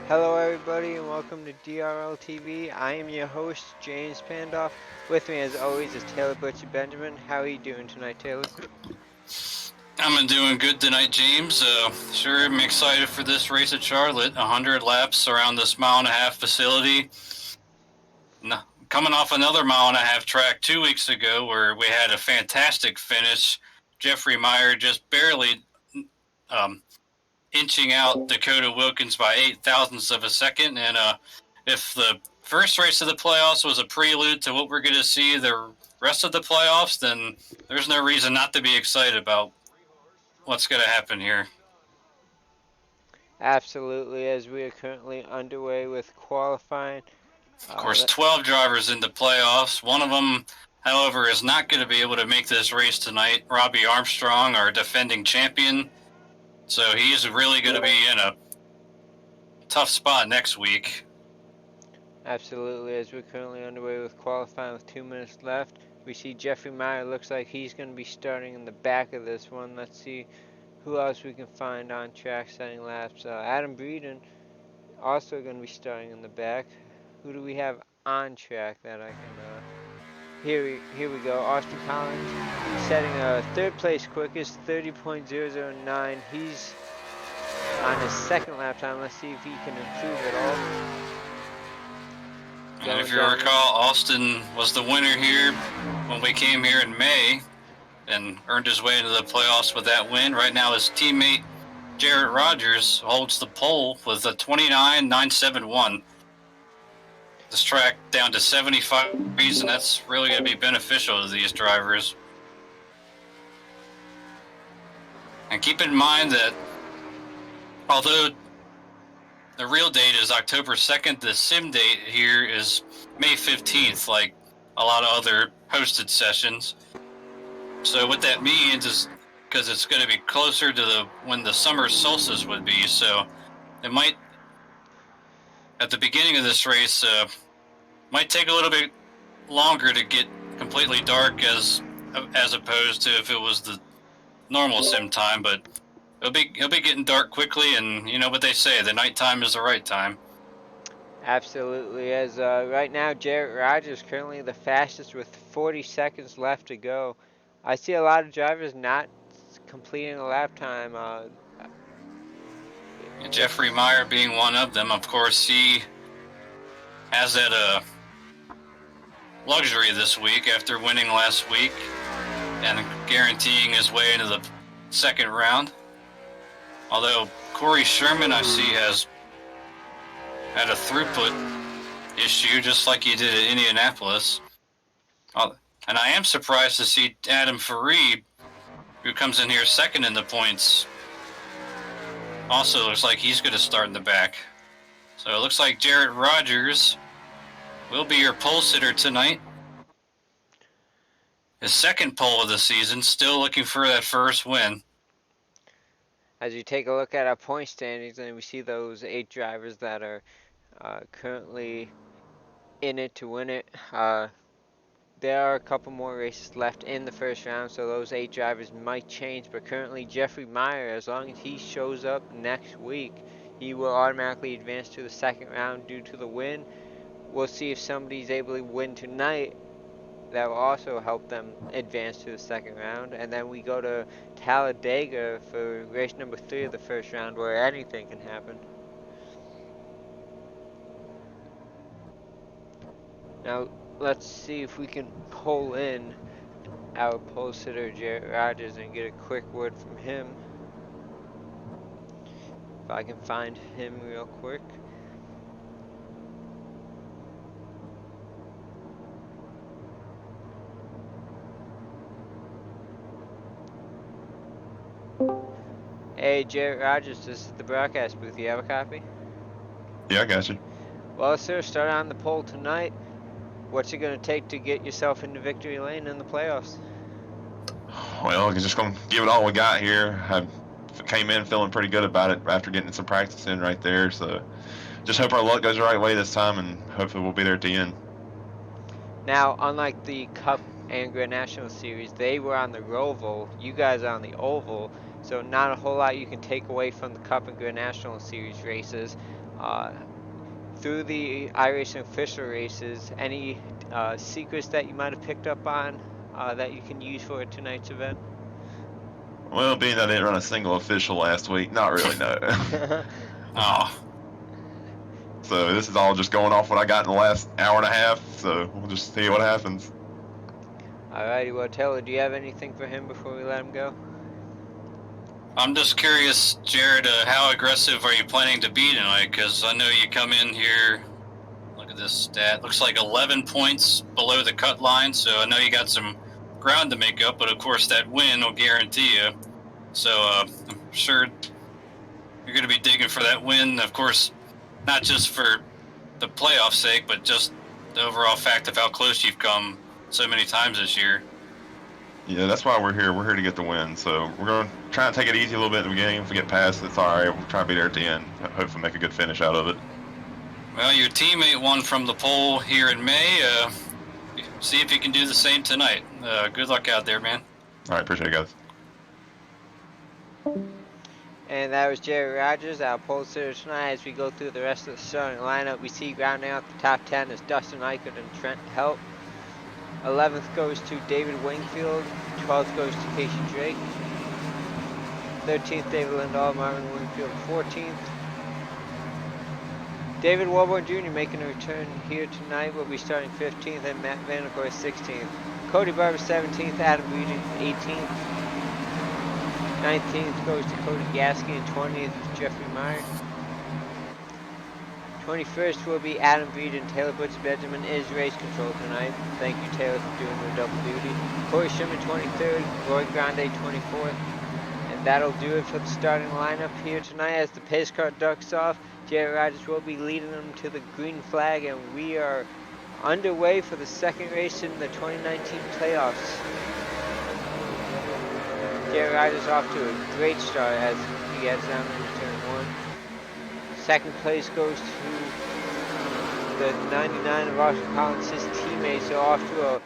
Hello everybody and welcome to DRL TV. I am your host, James Pandoff. With me as always is Taylor Butchie Benjamin. How are you doing tonight, Taylor? I'm doing good tonight, James. Sure, I'm excited for this race at Charlotte. 100 laps around this mile-and-a-half facility. No, coming off another mile-and-a-half track 2 weeks ago where we had a fantastic finish. Jeffrey Meyer just barely um, inching out Dakota Wilkins by 0.08 of a second. And if the first race of the playoffs was a prelude to what we're going to see the rest of the playoffs, then there's no reason not to be excited about what's going to happen here. Absolutely, as we are currently underway with qualifying. Of course, 12 drivers in the playoffs. One of them, however, is not going to be able to make this race tonight. Robbie Armstrong, our defending champion. So he's really going to be in a tough spot next week. Absolutely, as we're currently underway with qualifying with 2 minutes left. We see Jeffrey Meyer looks like he's going to be starting in the back of this one. Let's see who else we can find on track setting laps. Adam Breeden also going to be starting in the back. Who do we have on track that I can here we go. Austin Collins setting a third place quickest, 30.009. He's on his second lap time. Let's see if he can improve at all. And if you recall, Austin was the winner here when we came here in May and earned his way into the playoffs with that win. Right now, his teammate Jarrett Rogers holds the pole with a 29.971. This track down to 75 degrees, and that's really going to be beneficial to these drivers. And keep in mind that although the real date is October 2nd, the sim date here is May 15th, like a lot of other hosted sessions. So what that means is because it's going to be closer to when the summer solstice would be, so it might, at the beginning of this race, might take a little bit longer to get completely dark as opposed to if it was the normal sim time, but it'll be getting dark quickly, and you know what they say, the nighttime is the right time. Absolutely, as right now Jarrett Rogers currently the fastest with 40 seconds left to go. I see a lot of drivers not completing a lap time. Jeffrey Meyer being one of them. Of course, he has that luxury this week after winning last week and guaranteeing his way into the second round. Although Corey Sherman, I see, has had a throughput issue just like he did at Indianapolis. And I am surprised to see Adam Fareed, who comes in here second in the points, also looks like he's going to start in the back. So it looks like Jarrett Rogers will be your pole sitter tonight. His second pole of the season, still looking for that first win. As you take a look at our point standings, and we see those 8 drivers that are currently in it to win it. There are a couple more races left in the first round, so those 8 drivers might change, but currently Jeffrey Meyer, as long as he shows up next week, he will automatically advance to the second round due to the win. We'll see if somebody's able to win tonight. That will also help them advance to the second round, and then we go to Talladega for race number 3 of the first round, where anything can happen. Now, let's see if we can pull in our pole sitter, Jarrett Rogers, and get a quick word from him. If I can find him real quick. Hey, Jarrett Rogers, this is the broadcast booth. You have a copy? Yeah, I got you. Well, sir, start on the pole tonight. What's it going to take to get yourself into victory lane in the playoffs? Well, we're just going to give it all we got here. I came in feeling pretty good about it after getting some practice in right there. So just hope our luck goes the right way this time, and hopefully we'll be there at the end. Now, unlike the Cup and Grand National Series, they were on the Roval. You guys are on the Oval. so not a whole lot you can take away from the Cup and Grand National Series races. Through the iRacing official races, any secrets that you might have picked up on that you can use for tonight's event? Well, being that I didn't run a single official last week, not really, no. Oh, So this is all just going off what I got in the last hour and a half, so we'll just see what happens. Alrighty, well, Taylor, do you have anything for him before we let him go? I'm just curious, Jared, how aggressive are you planning to be tonight? Because I know you come in here, look at this stat, looks like 11 points below the cut line, so I know you got some ground to make up, but of course that win will guarantee you. So I'm sure you're going to be digging for that win, of course, not just for the playoff sake, but just the overall fact of how close you've come so many times this year. Yeah, that's why we're here. We're here to get the win. So we're going to try and take it easy a little bit in the beginning. If we get past, it's all right. We'll try and be there at the end. Hopefully make a good finish out of it. Well, your teammate won from the pole here in May. See if you can do the same tonight. Good luck out there, man. All right, appreciate it, guys. And that was Jerry Rogers, our pole sitter tonight. As we go through the rest of the starting lineup, we see rounding out the top 10 is Dustin Eichert and Trent Help. 11th goes to David Wingfield. 12th goes to Casey Drake. 13th, David Lindahl, Marvin Wingfield 14th. David Warborn Jr. making a return here tonight will be starting 15th, and Matt Vanacore 16th. Cody Barber 17th, Adam Breeden 18th. 19th goes to Cody Gasky, and 20th Jeffrey Meyer. 21st will be Adam Breeden. Taylor Butch Benjamin is race control tonight. Thank you, Taylor, for doing your double duty. Corey Sherman 23rd, Roy Grande 24th. And that'll do it for the starting lineup here tonight. As the pace car ducks off, Jerry Rogers will be leading them to the green flag, and we are underway for the second race in the 2019 playoffs. Jerry Rogers off to a great start as he gets down into turn 1. Second place goes to the 99 of Austin Collins. His teammates are off to a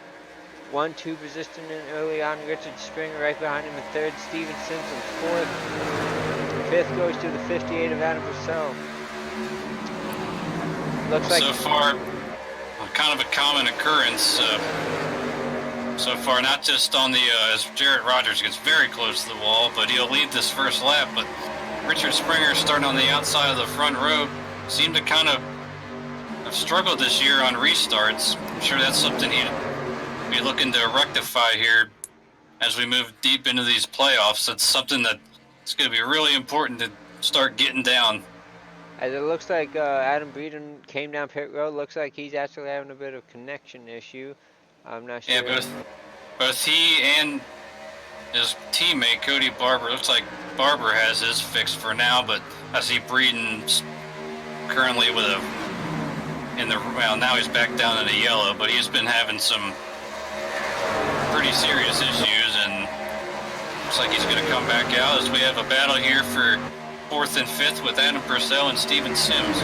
1-2 position in early on. Richard Springer right behind him in third. Steven Simpson fourth. Fifth goes to the 58 of Adam Purcell. Looks like so far, kind of a common occurrence. So far, not just on the as Jarrett Rogers gets very close to the wall, but he'll lead this first lap. But Richard Springer, starting on the outside of the front row, seemed to kind of have struggled this year on restarts. I'm sure that's something he'd be looking to rectify here as we move deep into these playoffs. That's something that's going to be really important to start getting down. As it looks like Adam Breeden came down pit road, looks like he's actually having a bit of connection issue. I'm not sure. Yeah, both he and his teammate Cody Barber, looks like Barber has his fixed for now, but I see Breeden's currently with well, now he's back down in the yellow, but he's been having some pretty serious issues, and looks like he's going to come back out as we have a battle here for 4th and 5th with Adam Purcell and Steven Sims.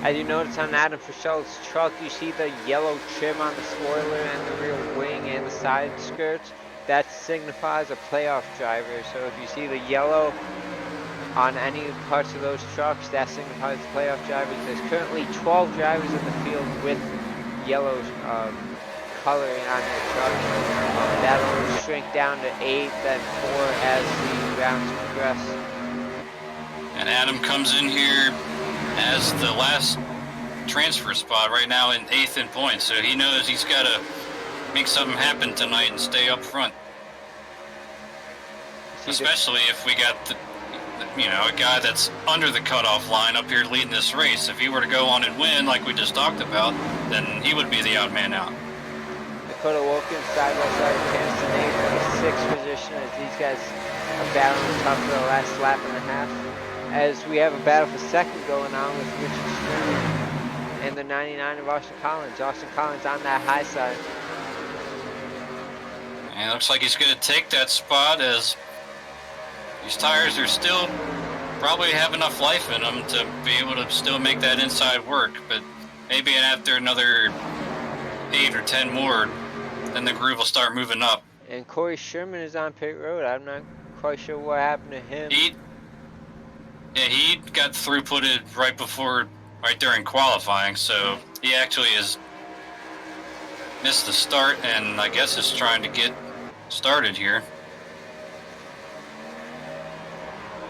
As you notice on Adam Purcell's truck, you see the yellow trim on the spoiler and the rear wing and the side skirts. That signifies a playoff driver. So if you see the yellow on any parts of those trucks, that signifies the playoff drivers. There's currently 12 drivers in the field with yellow coloring on their truck. That'll shrink down to 8, then 4 as the rounds progress. And Adam comes in here as the last transfer spot right now in 8th in points, so he knows he's got to make something happen tonight and stay up front. Especially if we got a guy that's under the cutoff line up here leading this race. If he were to go on and win like we just talked about, then he would be the odd man out. Dakota Wilkins side by side with Kansas in 6th position as these guys are battling tough for the last lap and a half. As we have a battle for second going on with Richard Springer and the 99 of Austin Collins. Austin Collins on that high side. And it looks like he's going to take that spot as these tires are still probably have enough life in them to be able to still make that inside work. But maybe after another 8 or 10 more, then the groove will start moving up. And Corey Sherman is on pit road. I'm not quite sure what happened to him. He got throughputed right during qualifying, so he actually has missed the start, and I guess is trying to get started here.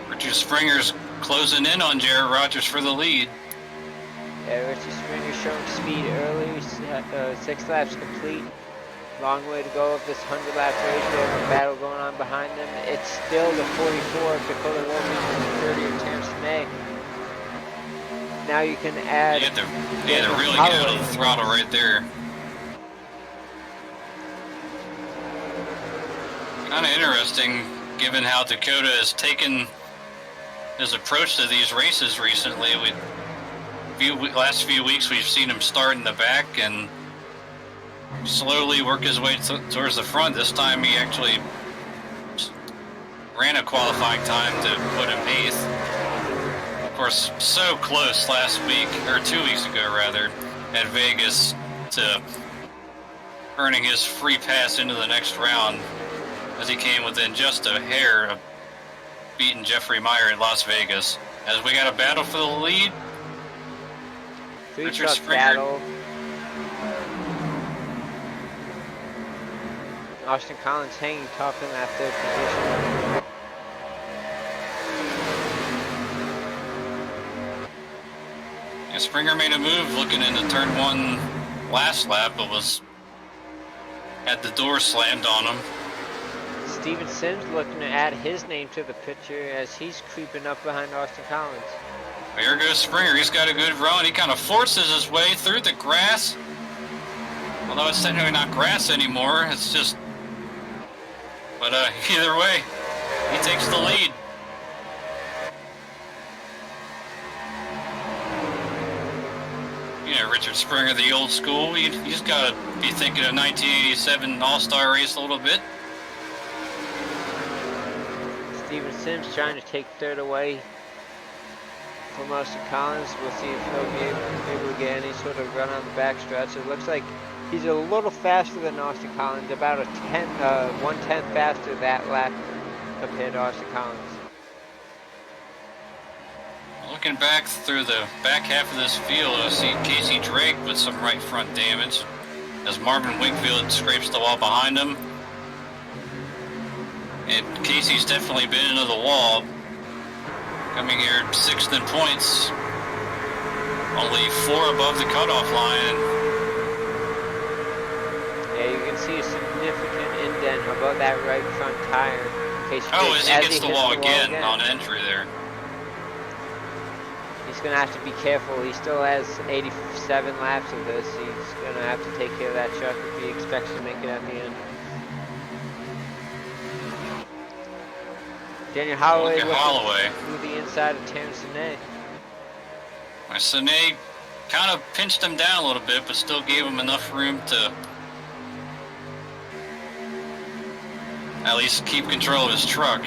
Richard Springer's closing in on Jarrett Rogers for the lead. Yeah, Richard Springer showing speed early, 6 laps complete. Long way to go of this 100-lap race. They have a battle going on behind them. It's still the 44 of Dakota Wolfman and the 30 of Terrence May. Now you can add... You had to really get out of the throttle right there. Kind of interesting, given how Dakota has taken his approach to these races recently. Last few weeks we've seen him start in the back and slowly work his way towards the front. This time he actually ran a qualifying time to put him 8th. Of course, so close last week, or 2 weeks ago rather, at Vegas to earning his free pass into the next round, as he came within just a hair of beating Jeffrey Meyer in Las Vegas. As we got a battle for the lead. Richard Springer. Battle. Austin Collins hanging tough in that 3rd position. Yeah, Springer made a move looking into turn 1 last lap, but had the door slammed on him. Steven Sims looking to add his name to the picture as he's creeping up behind Austin Collins. Here goes Springer. He's got a good run. He kind of forces his way through the grass. Although it's technically not grass anymore, it's just... But either way, he takes the lead. You know, Richard Springer, the old school. He's got to be thinking of 1987 All-Star race a little bit. Steven Sims trying to take 3rd away from Austin Collins. We'll see if he'll be able to get any sort of run on the backstretch. It looks like he's a little faster than Austin Collins, about a 1/10 faster that lap compared to Austin Collins. Looking back through the back half of this field, I see Casey Drake with some right front damage as Marvin Wingfield scrapes the wall behind him. And Casey's definitely been into the wall. Coming here 6th in points. Only 4 above the cutoff line. Yeah, you can see a significant indent above that right front tire. As he hits the wall again on entry there. He's going to have to be careful. He still has 87 laps of this. He's going to have to take care of that truck if he expects to make it at the end. Daniel Holloway through the inside of Terrence Sine. Sine kind of pinched him down a little bit, but still gave him enough room to at least keep control of his truck.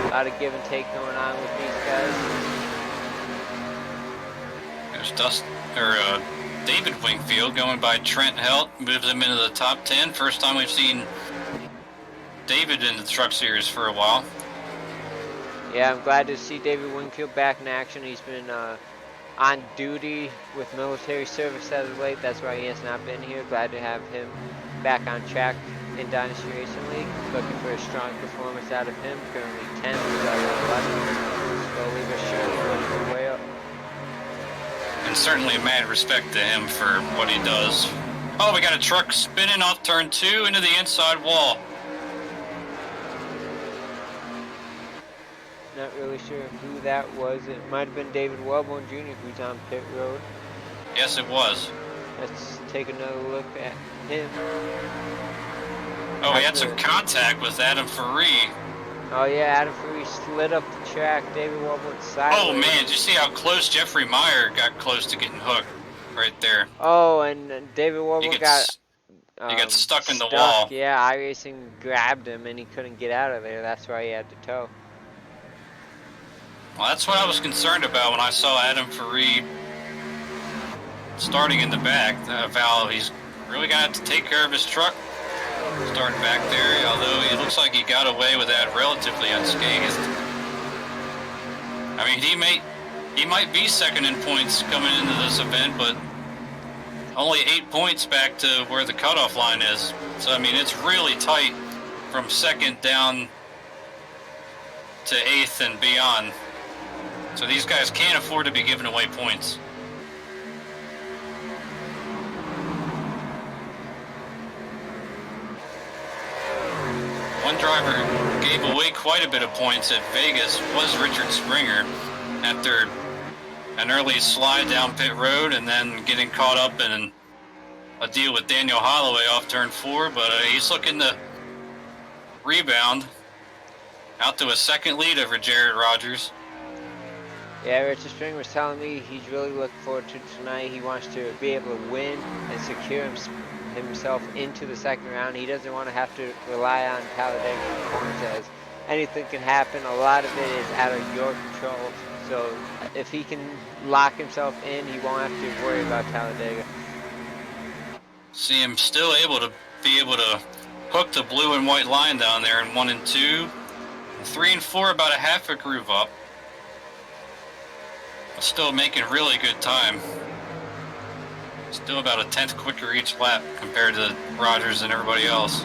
A lot of give and take going on with these guys. There's David Wingfield going by Trent Helt, moves him into the top 10. First time we've seen David in the Truck Series for a while. Yeah, I'm glad to see David Wingfield back in action. He's been on duty with military service as of late. That's why he has not been here. Glad to have him back on track in Dynasty Racing League. Looking for a strong performance out of him. Currently 10th, slowly but surely working his way up. And certainly mad respect to him for what he does. Oh, we got a truck spinning off turn 2 into the inside wall. Not really sure who that was. It might have been David Wellborn Jr. who's on pit road. Yes, it was. Let's take another look at him. Oh, we had some contact with Adam Faree. Oh yeah, Adam Faree slid up the track. David Wellborn sideways. Oh man, did you see how close Jeffrey Meyer got close to getting hooked right there? Oh, and David Wellborn got stuck in the wall. Yeah, iRacing grabbed him and he couldn't get out of there. That's why he had to tow. Well, that's what I was concerned about when I saw Adam Faree starting in the back. Val, he's really got to take care of his truck. Starting back there, although it looks like he got away with that relatively unscathed. I mean, he might be second in points coming into this event, but only 8 points back to where the cutoff line is. So I mean, it's really tight from second down to 8th and beyond. So these guys can't afford to be giving away points. One driver who gave away quite a bit of points at Vegas was Richard Springer after an early slide down pit road and then getting caught up in a deal with Daniel Holloway off turn 4, but he's looking to rebound out to a second lead over Jared Rogers. Yeah, Richard Springer was telling me he's really looking forward to tonight. He wants to be able to win and secure himself into the second round. He doesn't want to have to rely on Talladega points, as anything can happen. A lot of it is out of your control. So if he can lock himself in, he won't have to worry about Talladega. See him still able to hook the blue and white line down there in 1 and 2. 3 and 4 about a half a groove up. Still making really good time. Still about a 10th quicker each lap compared to Rogers and everybody else.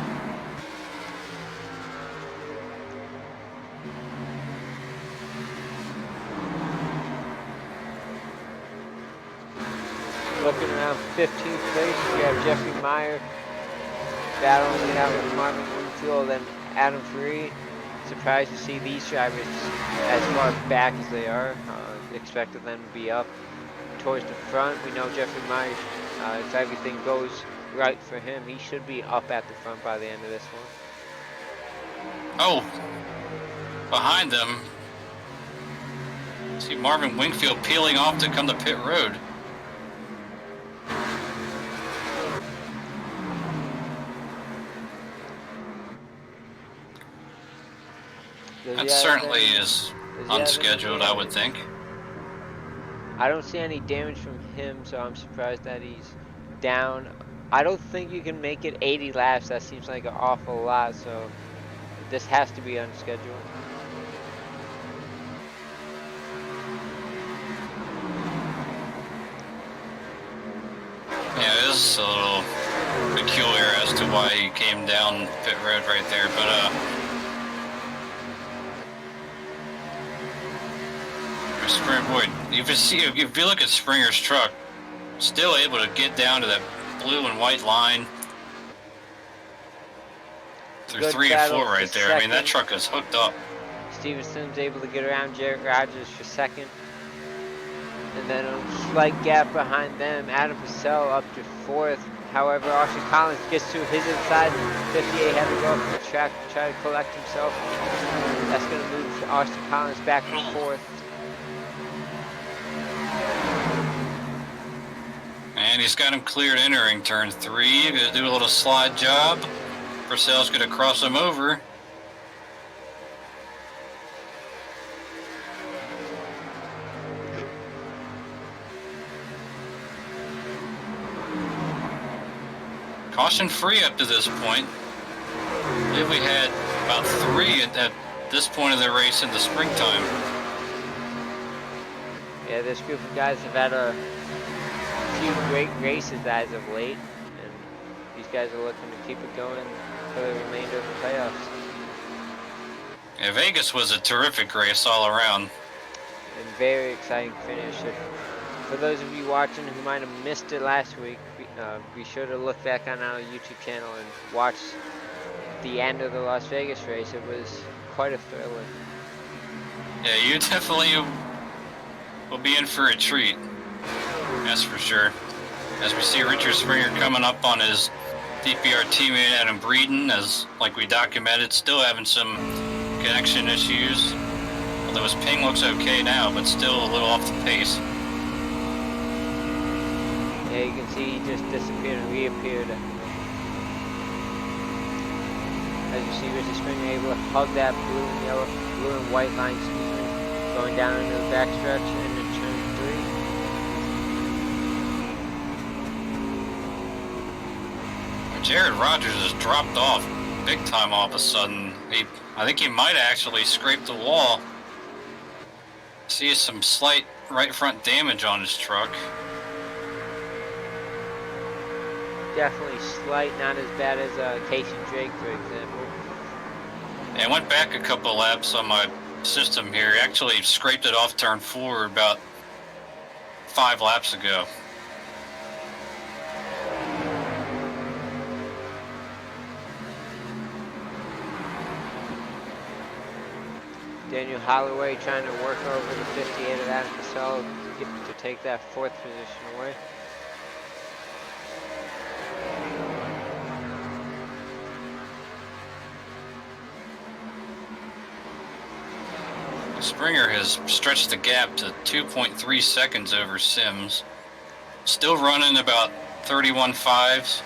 Looking around 15th place, we have Jeffrey Meyer battling it out with Marvin Winfield and Adam Free. Surprised to see these drivers as far back as they are. Expected them to be up towards the front. We know Jeffrey Meyer, if everything goes right for him, he should be up at the front by the end of this one. Oh, behind them. See Marvin Wingfield peeling off to come to pit road. That certainly is unscheduled, I would think. I don't see any damage from him, so I'm surprised that he's down. I don't think you can make it 80 laps. That seems like an awful lot, so this has to be unscheduled. Yeah, it is a little peculiar as to why he came down pit road right there, but boy, if you look at Springer's truck, still able to get down to that blue and white line through Good 3 and 4 right there. Second. I mean, that truck is hooked up. Stevenson's able to get around Jared Rogers for second. And then a slight gap behind them, Adam Purcell up to 4th. However, Austin Collins gets to his inside. 58 had to go up the track to try to collect himself. That's going to move Austin Collins back to 4th. And he's got him cleared entering turn 3. Gonna do a little slide job. Purcell's gonna cross him over. Caution free up to this point. I believe we had about 3 at this point of the race in the springtime. Yeah, this group of guys have had a few great races as of late, and these guys are looking to keep it going for the remainder of the playoffs. Yeah, Vegas was a terrific race all around. And very exciting finish. For those of you watching who might have missed it last week, be sure to look back on our YouTube channel and watch the end of the Las Vegas race. It was quite a thriller. Yeah, you definitely will be in for a treat. That's for sure. As we see Richard Springer coming up on his DPR teammate Adam Breeden, as like we documented, still having some connection issues. Although his ping looks okay now, but still a little off the pace. Yeah, you can see he just disappeared and reappeared. As you see Richard Springer able to hug that blue and white line, going down into the backstretch into turn 3. Jared Rogers has dropped off big time all of a sudden. I think he might have actually scraped the wall. See some slight right front damage on his truck. Definitely slight, not as bad as Casey Drake, for example. And went back a couple laps on my system here. He actually scraped it off turn 4 about 5 laps ago. Daniel Holloway trying to work over the 58 of Adam Cassell to take that 4th position away. Springer has stretched the gap to 2.3 seconds over Sims. Still running about 31.5s.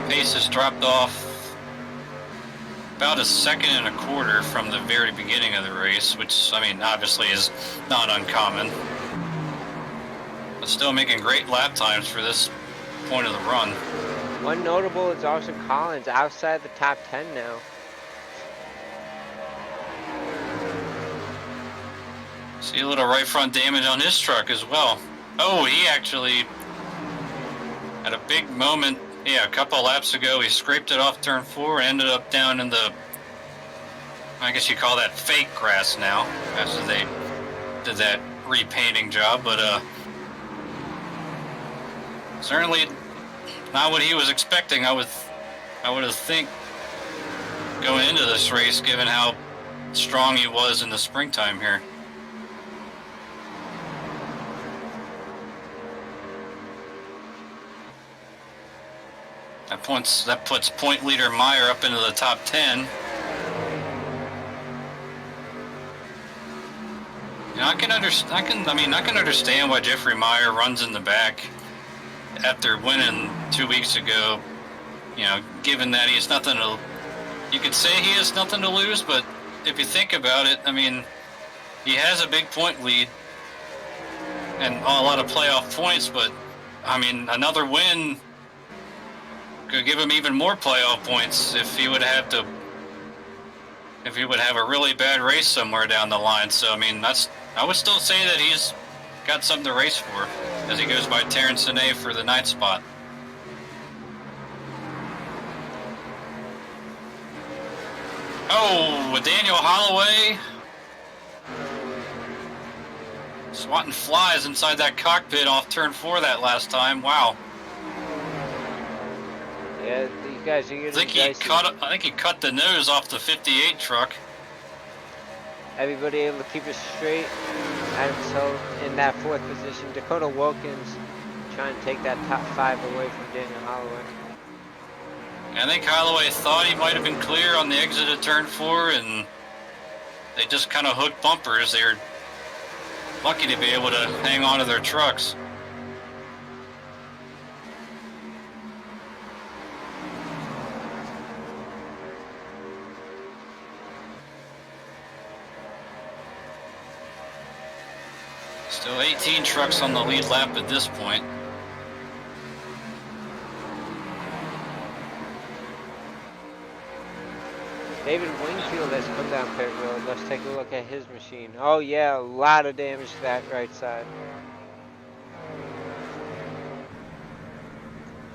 Pace has dropped off about 1.25 seconds from the very beginning of the race, which, I mean, obviously is not uncommon. But still making great lap times for this point of the run. One notable is Austin Collins outside the top 10 now. See a little right front damage on his truck as well. Oh, he actually had a big moment. Yeah, a couple laps ago, he scraped it off turn 4 and ended up down in the, I guess you call that fake grass now, after they did that repainting job, but certainly not what he was expecting. I would have think going into this race, given how strong he was in the springtime here. That puts point leader Meyer up into the top 10. You know, I can understand why Jeffrey Meyer runs in the back after winning 2 weeks ago. You know, given that he has nothing to, you could say he has nothing to lose, but if you think about it, I mean, he has a big point lead and a lot of playoff points, but I mean, another win could give him even more playoff points if he would have a really bad race somewhere down the line. So I mean, I would still say that he's got something to race for as he goes by Terrence Sine for the 9th spot. Oh, Daniel Holloway swatting flies inside that cockpit off turn 4 that last time. Wow. Yeah, these guys are getting I think he cut the nose off the 58 truck. Everybody able to keep it straight. Adam Cassell in that 4th position. Dakota Wilkins trying to take that top 5 away from Daniel Holloway. I think Holloway thought he might have been clear on the exit of turn 4, and they just kind of hooked bumpers. They were lucky to be able to hang on to their trucks. Still 18 trucks on the lead lap at this point. David Wingfield has come down pit road. Let's take a look at his machine. Oh yeah, a lot of damage to that right side.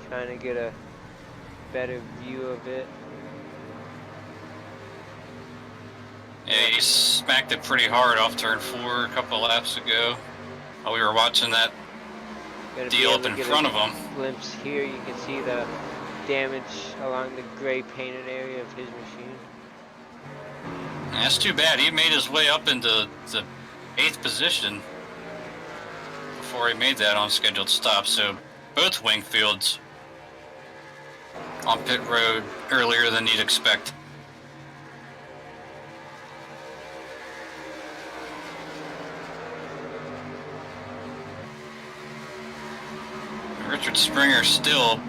Trying to get a better view of it. Yeah, he smacked it pretty hard off turn 4 a couple laps ago. While we were watching that deal up in front of him. Glimpse here, you can see the damage along the gray painted area of his machine. That's too bad. He made his way up into the 8th position before he made that unscheduled stop. So both Wingfields on pit road earlier than you'd expect. Richard Springer still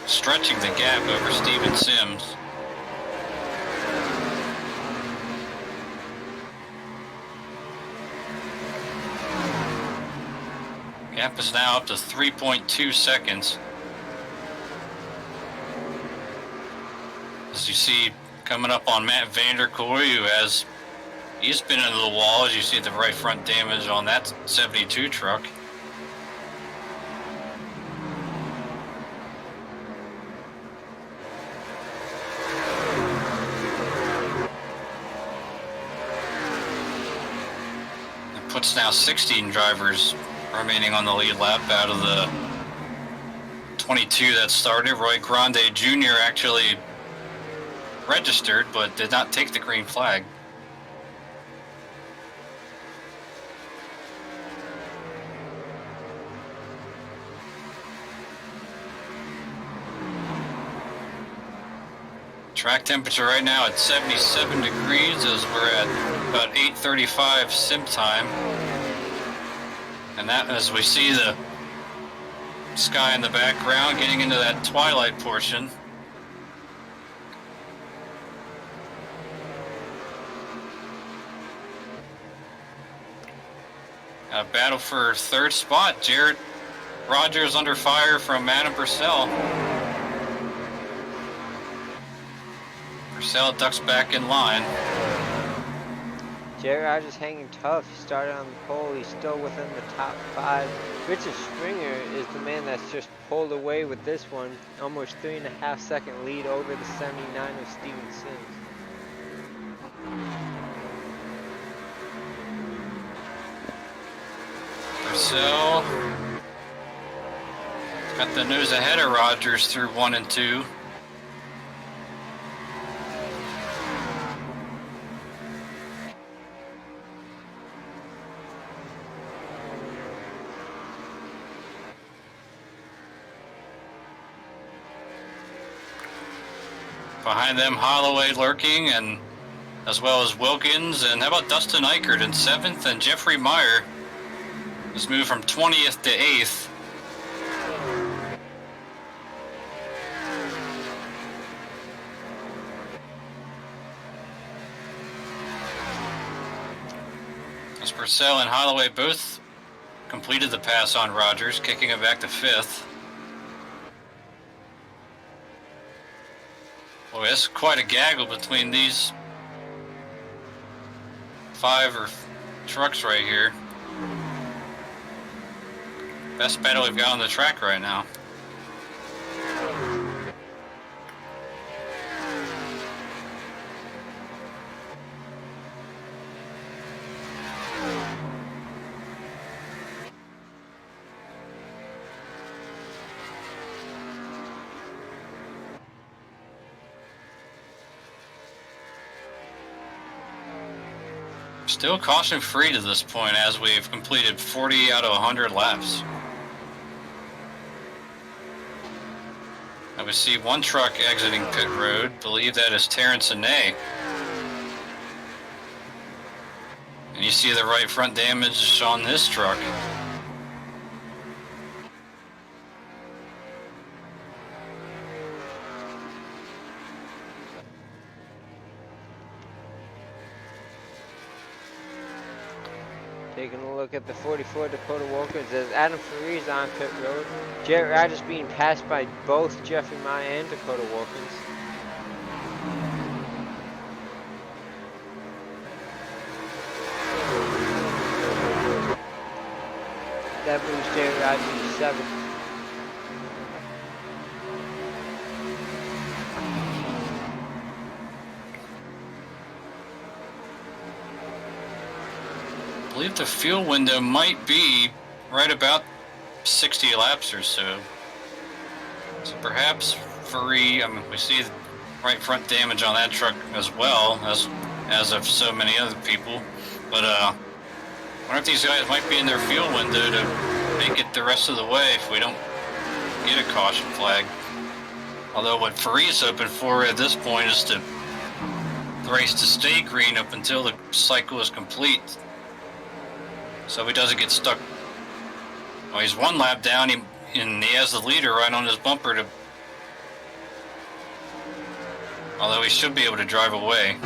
stretching the gap over Steven Sims. Gap is now up to 3.2 seconds. As you see, coming up on Matt Vanderkoy, who has, he's been into the wall. As you see the right front damage on that 72 truck. It puts now 16 drivers remaining on the lead lap out of the 22 that started. Roy Grande Jr. actually registered, but did not take the green flag. Track temperature right now at 77 degrees as we're at about 8:35 sim time. And that, as we see the sky in the background getting into that twilight portion. A battle for third spot. Jarrett Rogers under fire from Adam Purcell. Purcell ducks back in line. Jarrett Rogers hanging tough. He started on the pole. He's still within the top 5. Richard Springer is the man that's just pulled away with this one. Almost 3.5 second lead over the 79 of Steven Sims. Purcell got the nose ahead of Rogers through 1 and 2. Behind them, Holloway lurking, and as well as Wilkins, and how about Dustin Eichert in 7th, and Jeffrey Meyer has moved from 20th to 8th. As Purcell and Holloway both completed the pass on Rogers, kicking it back to 5th. Boy, that's quite a gaggle between these 5 trucks right here. Best battle we've got on the track right now. Still caution free to this point as we've completed 40 out of 100 laps. Now we see one truck exiting pit road. Believe that is Terrence Anay. And you see the right front damage on this truck. Taking a look at the 44 Dakota Walkers as Adam Faree's on pit road. Jarrett Rogers being passed by both Jeffrey Meyer and Dakota Walkers. That moves Jarrett Rogers to 7th. I believe the fuel window might be right about 60 laps or so. So perhaps Faree, we see the right front damage on that truck as well, as of so many other people. But I wonder if these guys might be in their fuel window to make it the rest of the way if we don't get a caution flag. Although what Faree's hoping for at this point is to the race to stay green up until the cycle is complete, so he doesn't get stuck. Well, he's 1 lap down, and he has the leader right on his bumper to. Although he should be able to drive away.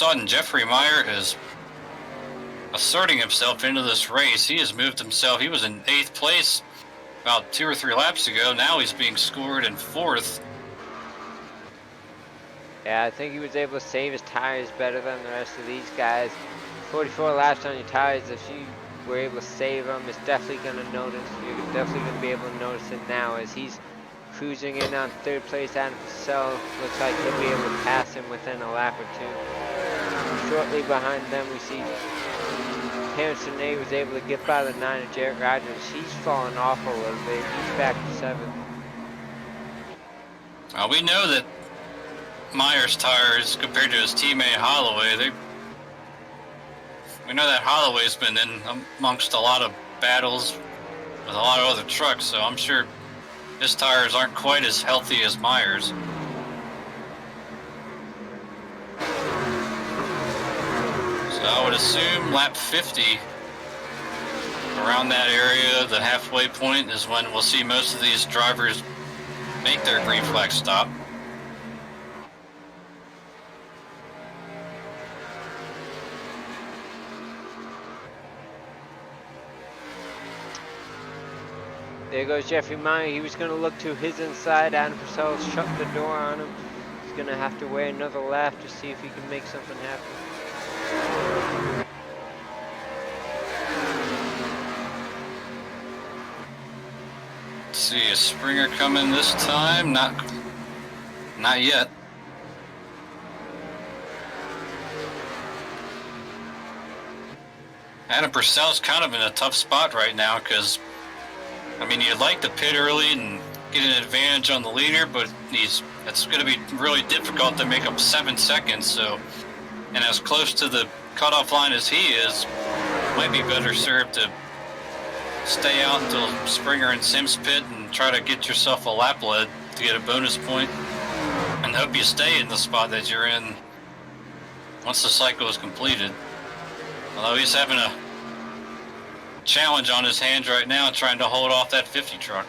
sudden, Jeffrey Meyer is asserting himself into this race. He has moved himself. He was in 8th place about 2 or 3 laps ago. Now he's being scored in 4th. Yeah, I think he was able to save his tires better than the rest of these guys. 44 laps on your tires, if you were able to save them, it's definitely going to notice. You're definitely going to be able to notice it now as he's cruising in on 3rd place. Adam Purcell looks like he'll be able to pass him within a lap or two. Shortly behind them, we see Harrison A was able to get by the 9 of Jarrett Rogers. He's fallen off a little bit. He's back to 7th. We know that Meyer's tires, compared to his teammate Holloway, we know that Holloway's been in amongst a lot of battles with a lot of other trucks, so I'm sure his tires aren't quite as healthy as Meyer's. So I would assume lap 50, around that area, the halfway point, is when we'll see most of these drivers make their green flag stop. There goes Jeffrey Meyer. He was going to look to his inside. Adam Purcell's shut the door on him. He's going to have to wait another lap to see if he can make something happen. Let's see, is Springer coming this time? Not yet. Adam Purcell's kind of in a tough spot right now because, I mean, you'd like to pit early and get an advantage on the leader, but it's going to be really difficult to make up 7 seconds. So, and as close to the cutoff line as he is, might be better served to stay out until Springer and Sims pit and try to get yourself a lap lead to get a bonus point, and hope you stay in the spot that you're in once the cycle is completed. Although he's having a challenge on his hands right now trying to hold off that 50 truck.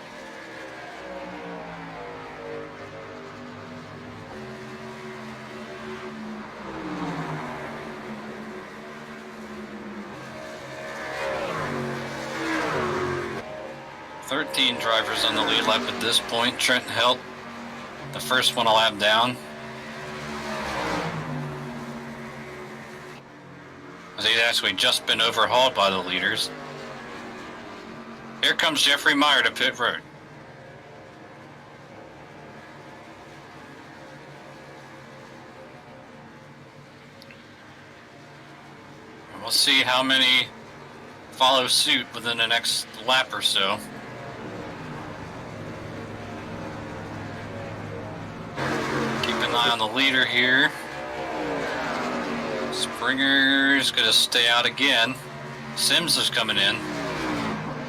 "13 drivers on the lead lap at this point. Trent Helt, the first one a lap down. As he's actually just been overhauled by the leaders. Here comes Jeffrey Meyer to pit road. We'll see how many follow suit within the next lap or so. Keep an eye on the leader here. Springer's going to stay out again. Sims is coming in.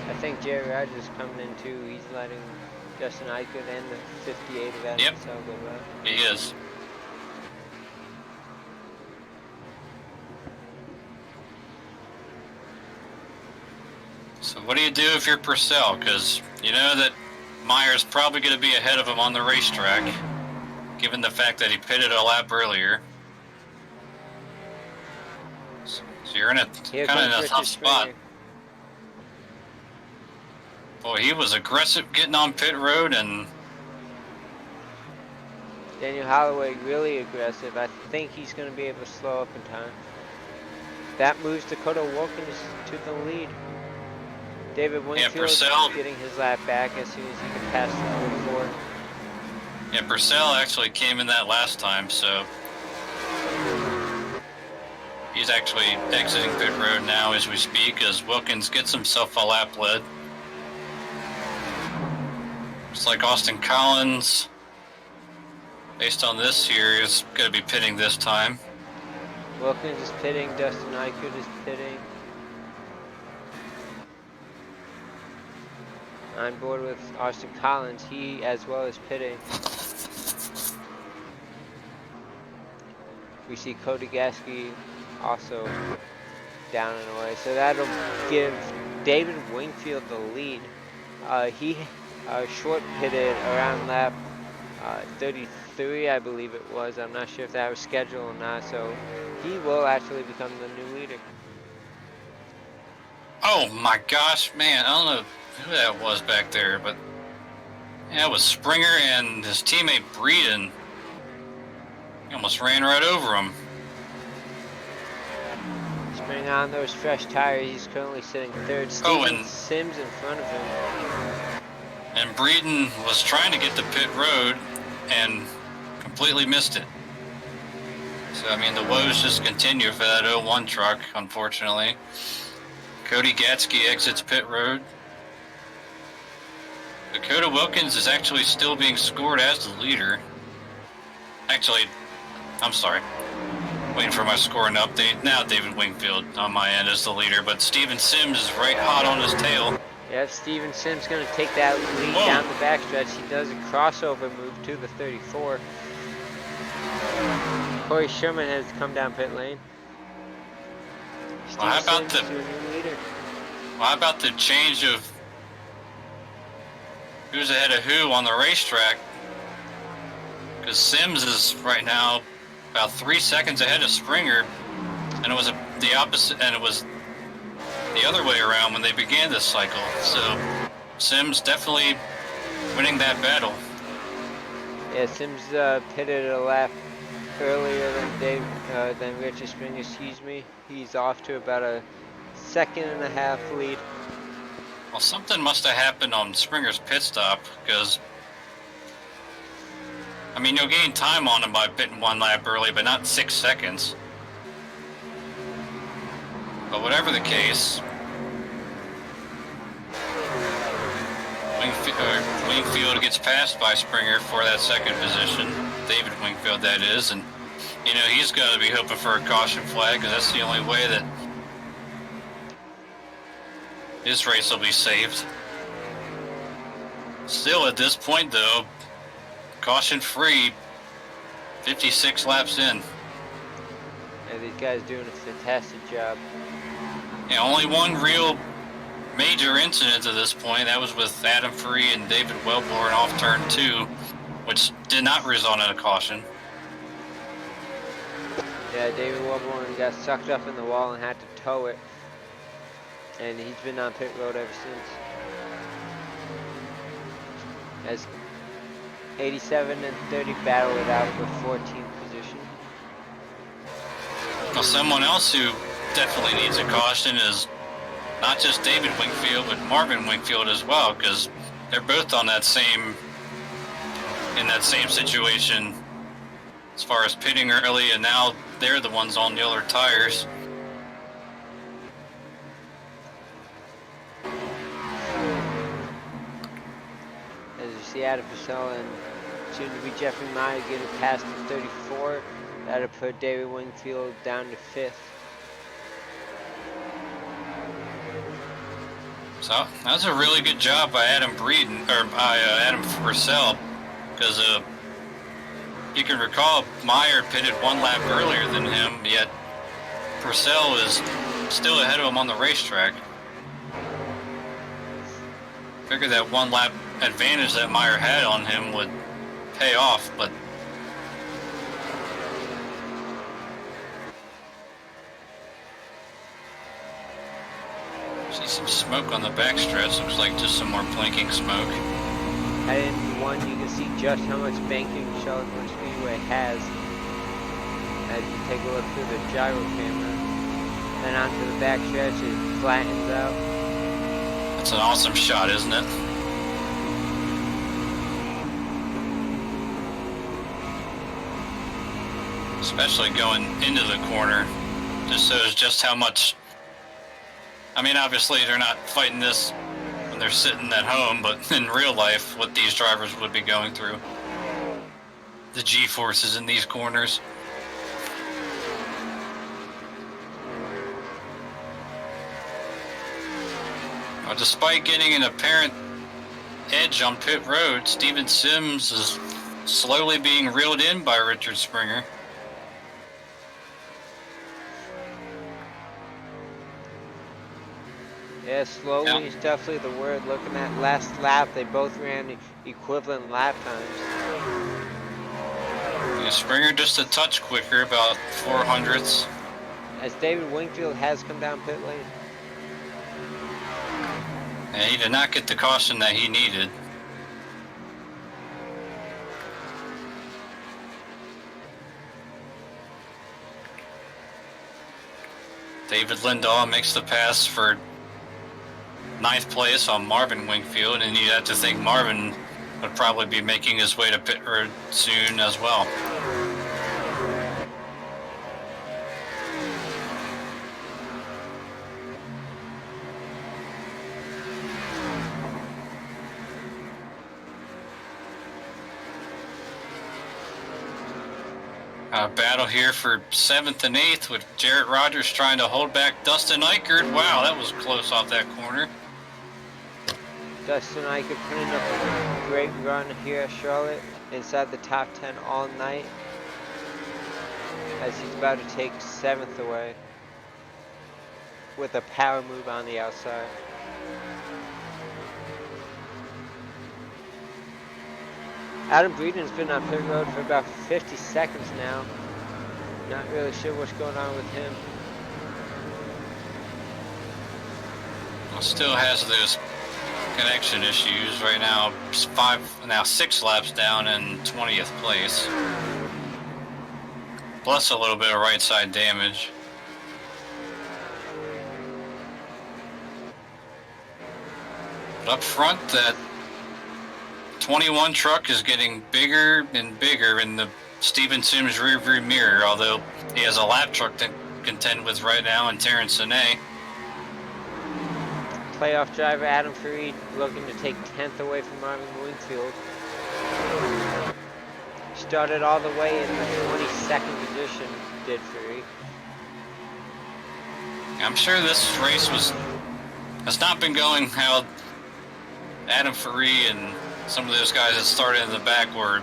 I think Jerry Rogers is coming in too. He's letting Justin Eichert and the 58 of that. Yep, so go by. he is. So what do you do if you're Purcell? Because you know that Meyer's probably going to be ahead of him on the racetrack, given the fact that he pitted a lap earlier. So you're in a kind of in a tough spot. Boy, he was aggressive getting on pit road, and Daniel Holloway really aggressive. I think he's going to be able to slow up in time. That moves Dakota Wilkins to the lead. David Wingfield getting his lap back as soon as he can pass the 44. Yeah, Purcell actually came in that last time, so he's actually exiting pit road now as we speak, as Wilkins gets himself a lap lead. Looks like Austin Collins, based on this here, is going to be pitting this time. Wilkins is pitting, Dustin Eichert is pitting. On board with Austin Collins, he as well is pitting. We see Cody Gasky also down and away, so that'll give David Wingfield the lead. He short pitted around lap 33, I believe it was. I'm not sure if that was scheduled or not, so he will actually become the new leader. Oh my gosh, man, I don't know who that was back there, but yeah, it was Springer and his teammate Breeden. He almost ran right over him. Spring on those fresh tires. He's currently sitting third. Steven Sims in front of him. And Breeden was trying to get to pit road and completely missed it. So, I mean, the woes just continue for that 01 truck, unfortunately. Cody Gatsky exits pit road. Dakota Wilkins is actually still being scored as the leader. Actually, I'm sorry. Waiting for my scoring update. Now David Wingfield on my end is the leader, but Steven Sims is right hot on his tail. Yep, Steven Sims going to take that lead down the backstretch. He does a crossover move to the 34. Corey Sherman has come down pit lane. Well, how about the change of who's ahead of who on the racetrack? Because Sims is right now about 3 seconds ahead of Springer, and it was the opposite, and it was the other way around when they began this cycle. So Sims definitely winning that battle. Yeah, Sims pitted a lap earlier than Richard Springer. Excuse me. He's off to about a 1.5 second lead. Well, something must have happened on Springer's pit stop, because I mean, you'll gain time on him by pitting 1 lap early, but not 6 seconds. But whatever the case, Wingfield gets passed by Springer for that second position. David Wingfield, that is. And, you know, he's got to be hoping for a caution flag, because that's the only way that his race will be saved. Still, at this point, though, caution free, 56 laps in. Yeah, these guys doing a fantastic job. Yeah, only one real major incident at this point. That was with Adam Free and David Wellborn off turn 2, which did not result in a caution. Yeah, David Wellborn got sucked up in the wall and had to tow it. And he's been on pit road ever since. As 87 and 30 battle it out for 14th position. Well, someone else who definitely needs a caution is not just David Wingfield, but Marvin Wingfield as well, because they're both on that same situation as far as pitting early, and now they're the ones on the other tires. As you see, Adam Purcell and soon to be Jeffrey Meyer getting past the 34. That'll put David Wingfield down to 5th. So that was a really good job by Adam Purcell, because you can recall Meyer pitted 1 lap earlier than him, yet Purcell is still ahead of him on the racetrack. Figured that 1 lap advantage that Meyer had on him would pay off, but see some smoke on the backstretch. Looks like just some more blinking smoke. Heading into 1, you can see just how much banking Charlotte Speedway has as you take a look through the gyro camera. Then onto the backstretch, it flattens out. That's an awesome shot, isn't it? Especially going into the corner, just shows just how much. I mean, obviously they're not fighting this when they're sitting at home, but in real life, what these drivers would be going through. The G-forces in these corners. Well, despite getting an apparent edge on pit road, Steven Sims is slowly being reeled in by Richard Springer. Yeah, slowly is definitely the word. Looking at last lap, they both ran equivalent lap times. Yeah, Springer just a touch quicker, about 0.04. as David Wingfield has come down pit lane. And he did not get the caution that he needed. David Lindahl makes the pass for 9th place on Marvin Wingfield, and you'd have to think Marvin would probably be making his way to pit road soon as well. A battle here for 7th and 8th with Jarrett Rogers trying to hold back Dustin Eichert. Wow, that was close off that corner. Dustin Eichert putting up a great run here at Charlotte, inside the top 10 all night, as he's about to take 7th away with a power move on the outside. Adam Breeden's been on pit road for about 50 seconds now. Not really sure what's going on with him. Well, still has those connection issues right now. 6 laps down in 20th place. Plus a little bit of right side damage. But up front, that 21 truck is getting bigger and bigger in the Steven Sims rearview mirror, although he has a lap truck to contend with right now in Terrence Sine. Playoff driver Adam Farid looking to take 10th away from Marvin Wingfield. Started all the way in the 22nd position, did Farid. I'm sure this race has not been going how Adam Farid and some of those guys that started in the back were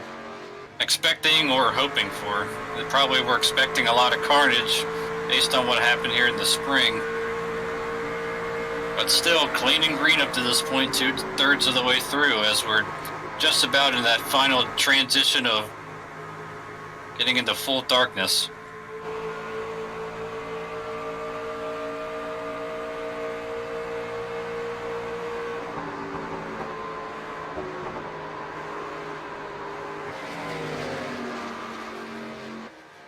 expecting or hoping for. They probably were expecting a lot of carnage based on what happened here in the spring. But still, clean and green up to this point, 2/3 of the way through, as we're just about in that final transition of getting into full darkness.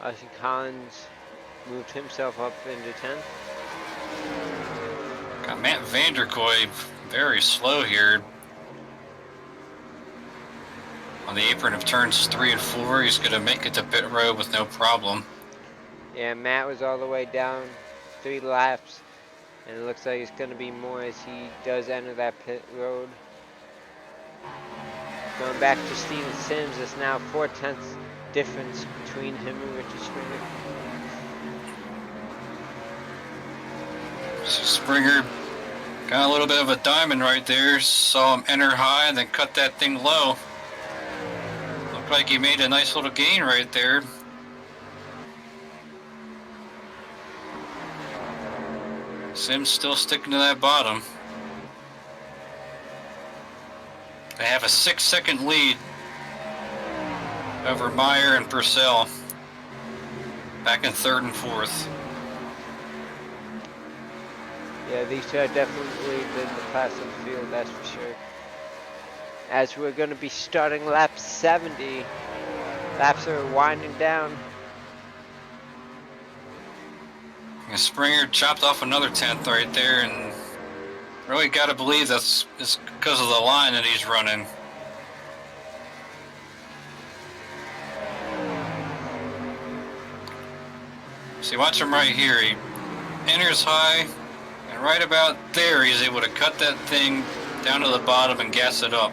Austin Collins moved himself up into 10th. Got Matt Vanderkoy very slow here. On the apron of turns 3 and 4, he's going to make it to pit road with no problem. Yeah, Matt was all the way down 3 laps, and it looks like it's going to be more as he does enter that pit road. Going back to Steven Sims, it's now 4/10 difference between him and Richard Springer. So Springer got a little bit of a diamond right there. Saw him enter high and then cut that thing low. Looked like he made a nice little gain right there. Sims still sticking to that bottom. They have a 6-second lead over Meyer and Purcell. Back in 3rd and 4th. Yeah, these two are definitely the class of the field, that's for sure. As we're going to be starting lap 70. Laps are winding down. And Springer chopped off another 10th right there, and really got to believe that's because of the line that he's running. See, watch him right here. He enters high, and right about there, he's able to cut that thing down to the bottom and gas it up.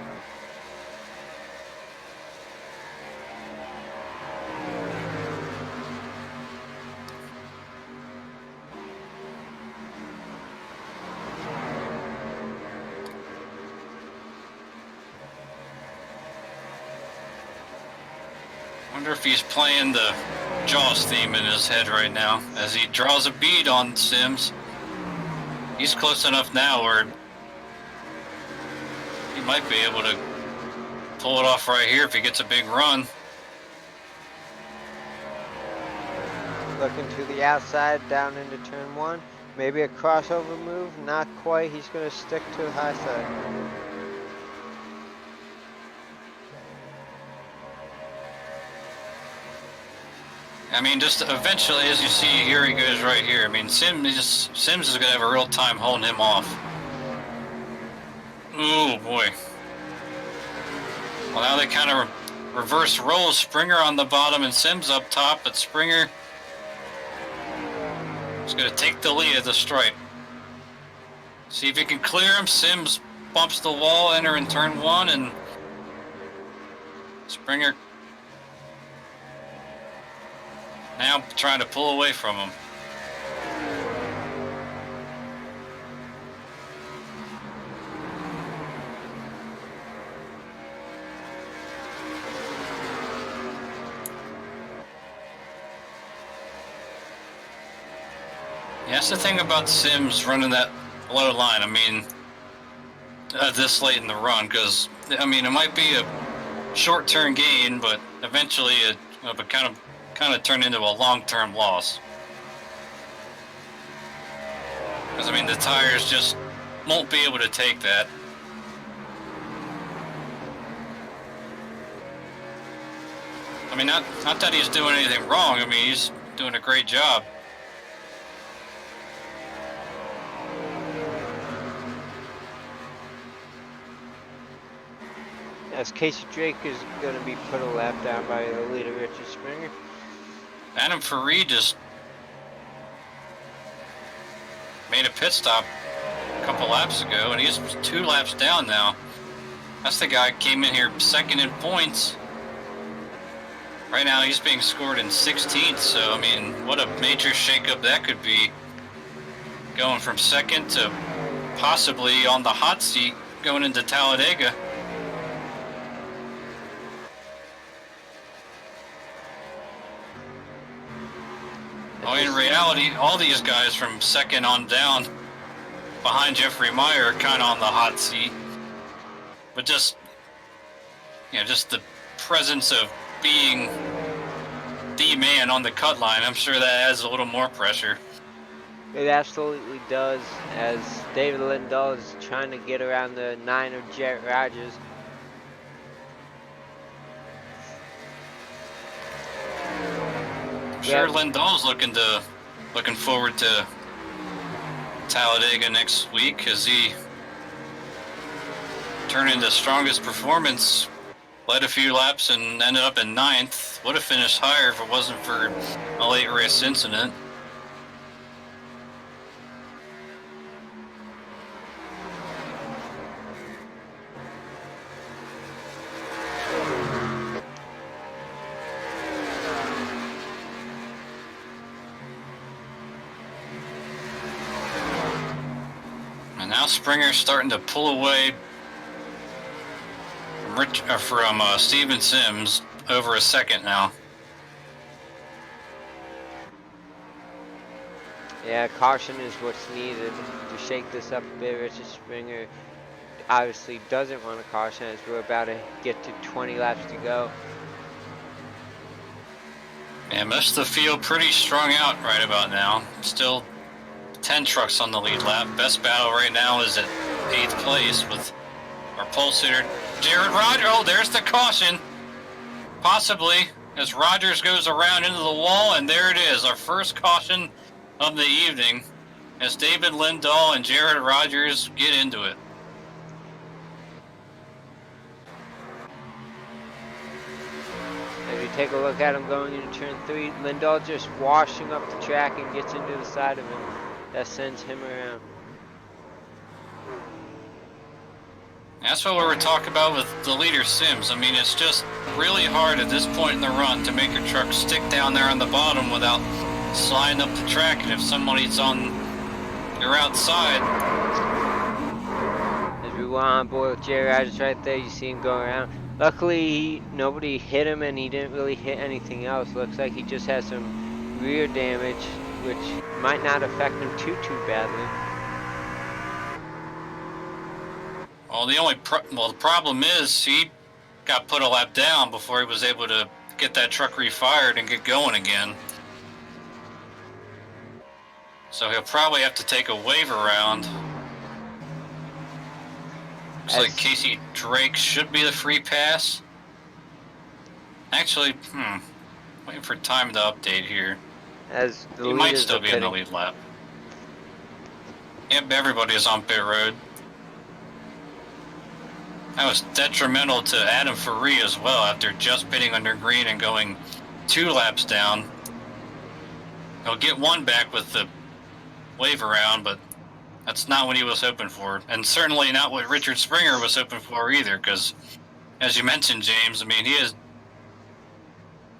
Wonder if he's playing the Jaws theme in his head right now as he draws a bead on Sims. He's close enough now where he might be able to pull it off right here if he gets a big run. Looking to the outside, down into turn 1. Maybe a crossover move, not quite. He's going to stick to the high side. I mean, just eventually, as you see, here he goes right here. I mean, Sims is going to have a real time holding him off. Oh boy. Well, now they kind of reverse roll. Springer on the bottom and Sims up top, but Springer is going to take the lead at the stripe. See if he can clear him. Sims bumps the wall, entering turn 1, and Springer now trying to pull away from him. Yeah, that's the thing about Sims running that low line. I mean, this late in the run, because I mean it might be a short-term gain, but eventually it kind of turn into a long-term loss. Because I mean the tires just won't be able to take that. I mean, not that he's doing anything wrong. I mean, he's doing a great job. As Casey Drake is going to be put a lap down by the leader, Richard Springer. Adam Farid just made a pit stop a couple laps ago, and he's 2 laps down now. That's the guy who came in here second in points. Right now he's being scored in 16th, so I mean, what a major shakeup that could be. Going from second to possibly on the hot seat going into Talladega. Oh, in reality, all these guys from second on down behind Jeffrey Meyer are kind of on the hot seat. But just, just the presence of being the man on the cut line, I'm sure that adds a little more pressure. It absolutely does, as David Lindahl is trying to get around the 9 of Jarrett Rogers. I'm sure Lindahl's looking forward to Talladega next week, as he turned into strongest performance, led a few laps and ended up in 9th. Would have finished higher if it wasn't for a late race incident. Now Springer's starting to pull away from Steven Sims over a second now. Yeah, caution is what's needed to shake this up a bit. Richard Springer obviously doesn't want to caution as we're about to get to 20 laps to go. Yeah, most of the field pretty strung out right about now. Still 10 trucks on the lead lap. Best battle right now is at 8th place with our pole sitter, Jared Rogers. Oh, there's the caution. Possibly, as Rogers goes around into the wall, and there it is, our first caution of the evening, as David Lindahl and Jared Rogers get into it. As you take a look at him going into turn 3, Lindahl just washing up the track and gets into the side of him. That sends him around. That's what we were talking about with the leader Sims. I mean, it's just really hard at this point in the run to make your truck stick down there on the bottom without sliding up the track, and if somebody's on your outside. As we went on board with Jerry Rogers right there, you see him go around. Luckily, nobody hit him and he didn't really hit anything else. Looks like he just has some rear damage, which might not affect him too badly. Well, the problem is he got put a lap down before he was able to get that truck refired and get going again. So he'll probably have to take a wave around. Looks like Casey Drake should be the free pass. Actually, waiting for time to update here. As the He might leaders still are be in the pitting. lead lap. Yep, everybody is on pit road. That was detrimental to Adam Faree as well after just pitting under green and going 2 laps down. He'll get 1 back with the wave around, but that's not what he was hoping for. And certainly not what Richard Springer was hoping for either, because as you mentioned, James, I mean, he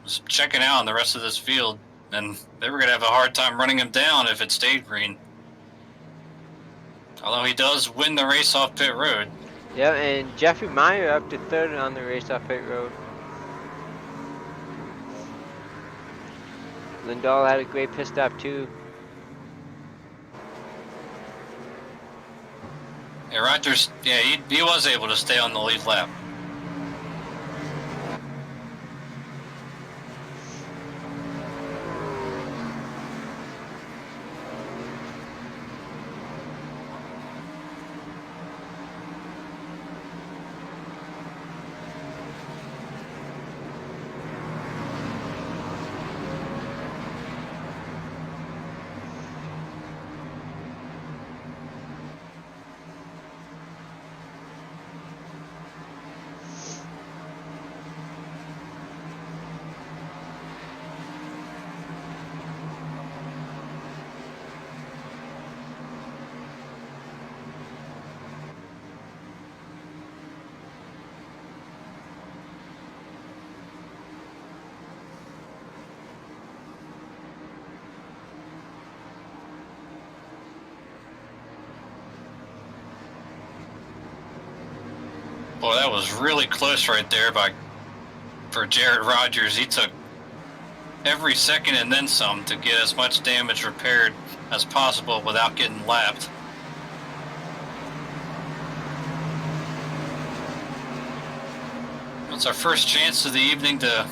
was checking out on the rest of this field, and they were going to have a hard time running him down if it stayed green. Although he does win the race off pit road. Yeah, and Jeffrey Meyer up to 3rd on the race off pit road. Lindahl had a great pit stop too. Yeah, Rogers, yeah, he was able to stay on the lead lap. Boy, that was really close right there for Jared Rogers. He took every second and then some to get as much damage repaired as possible without getting lapped. It's our first chance of the evening to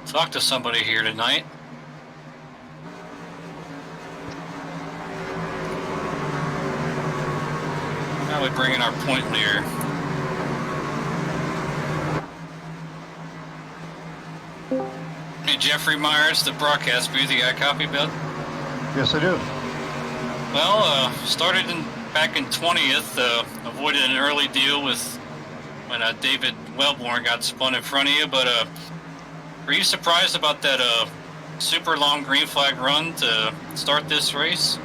talk to somebody here tonight. Now we bring in our point leader. Hey, Jeffrey Myers, the broadcast booth. You got a copy, Bill? Yes, I do. Well, started back in 20th, avoided an early deal with when David Wellborn got spun in front of you, but were you surprised about that super long green flag run to start this race?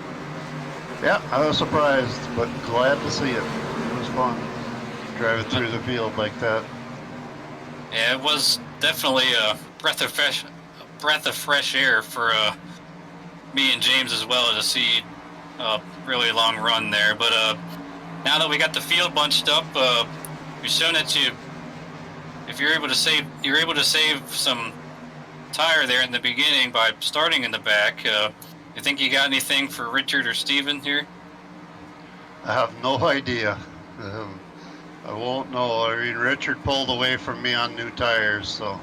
Yeah, I was surprised, but glad to see it. It was fun, driving through the field like that. Yeah, it was definitely a breath of fresh air for me and James as well to see a really long run there. But now that we got the field bunched up, we've shown that if you're able to save some tire there in the beginning by starting in the back. You think you got anything for Richard or Steven here? I have no idea. I won't know. I mean, Richard pulled away from me on new tires, so